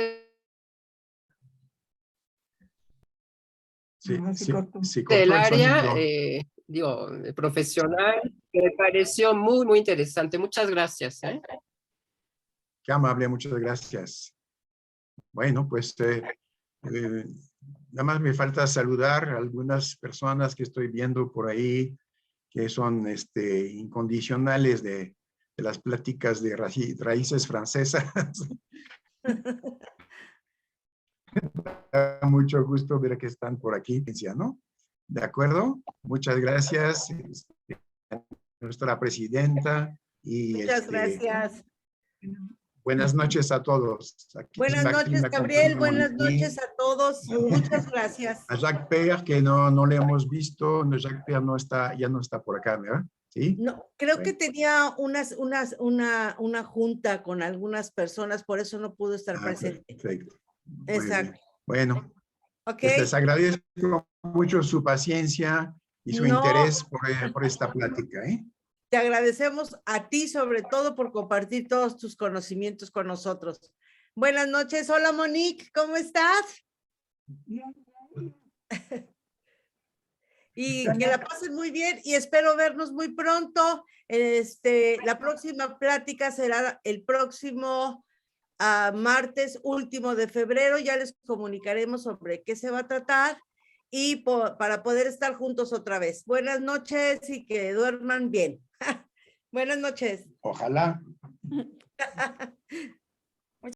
Sí, Del área, profesional, me pareció muy, muy interesante. Muchas gracias. Qué amable, muchas gracias. Bueno, pues Nada más me falta saludar a algunas personas que estoy viendo por ahí, que son incondicionales de las pláticas de raíces francesas. Da mucho gusto ver que están por aquí, ¿no? ¿De acuerdo? Muchas gracias, nuestra presidenta. Y Muchas gracias. Buenas noches a todos. Aquí Buenas noches, Gabriel. Buenas noches a todos. Muchas gracias. A Jacques Père, que no le hemos visto. Jacques Père ya no está por acá, ¿verdad? ¿Sí? No, creo que tenía una junta con algunas personas, por eso no pudo estar presente. Perfecto. Exacto. Bueno, Okay. les agradezco mucho su paciencia y su interés por esta plática. Te agradecemos a ti sobre todo por compartir todos tus conocimientos con nosotros. Buenas noches. Hola, Monique, ¿cómo estás? Y que la pasen muy bien y espero vernos muy pronto. La próxima plática será el próximo martes último de febrero. Ya les comunicaremos sobre qué se va a tratar y para poder estar juntos otra vez. Buenas noches y que duerman bien. Buenas noches. Ojalá.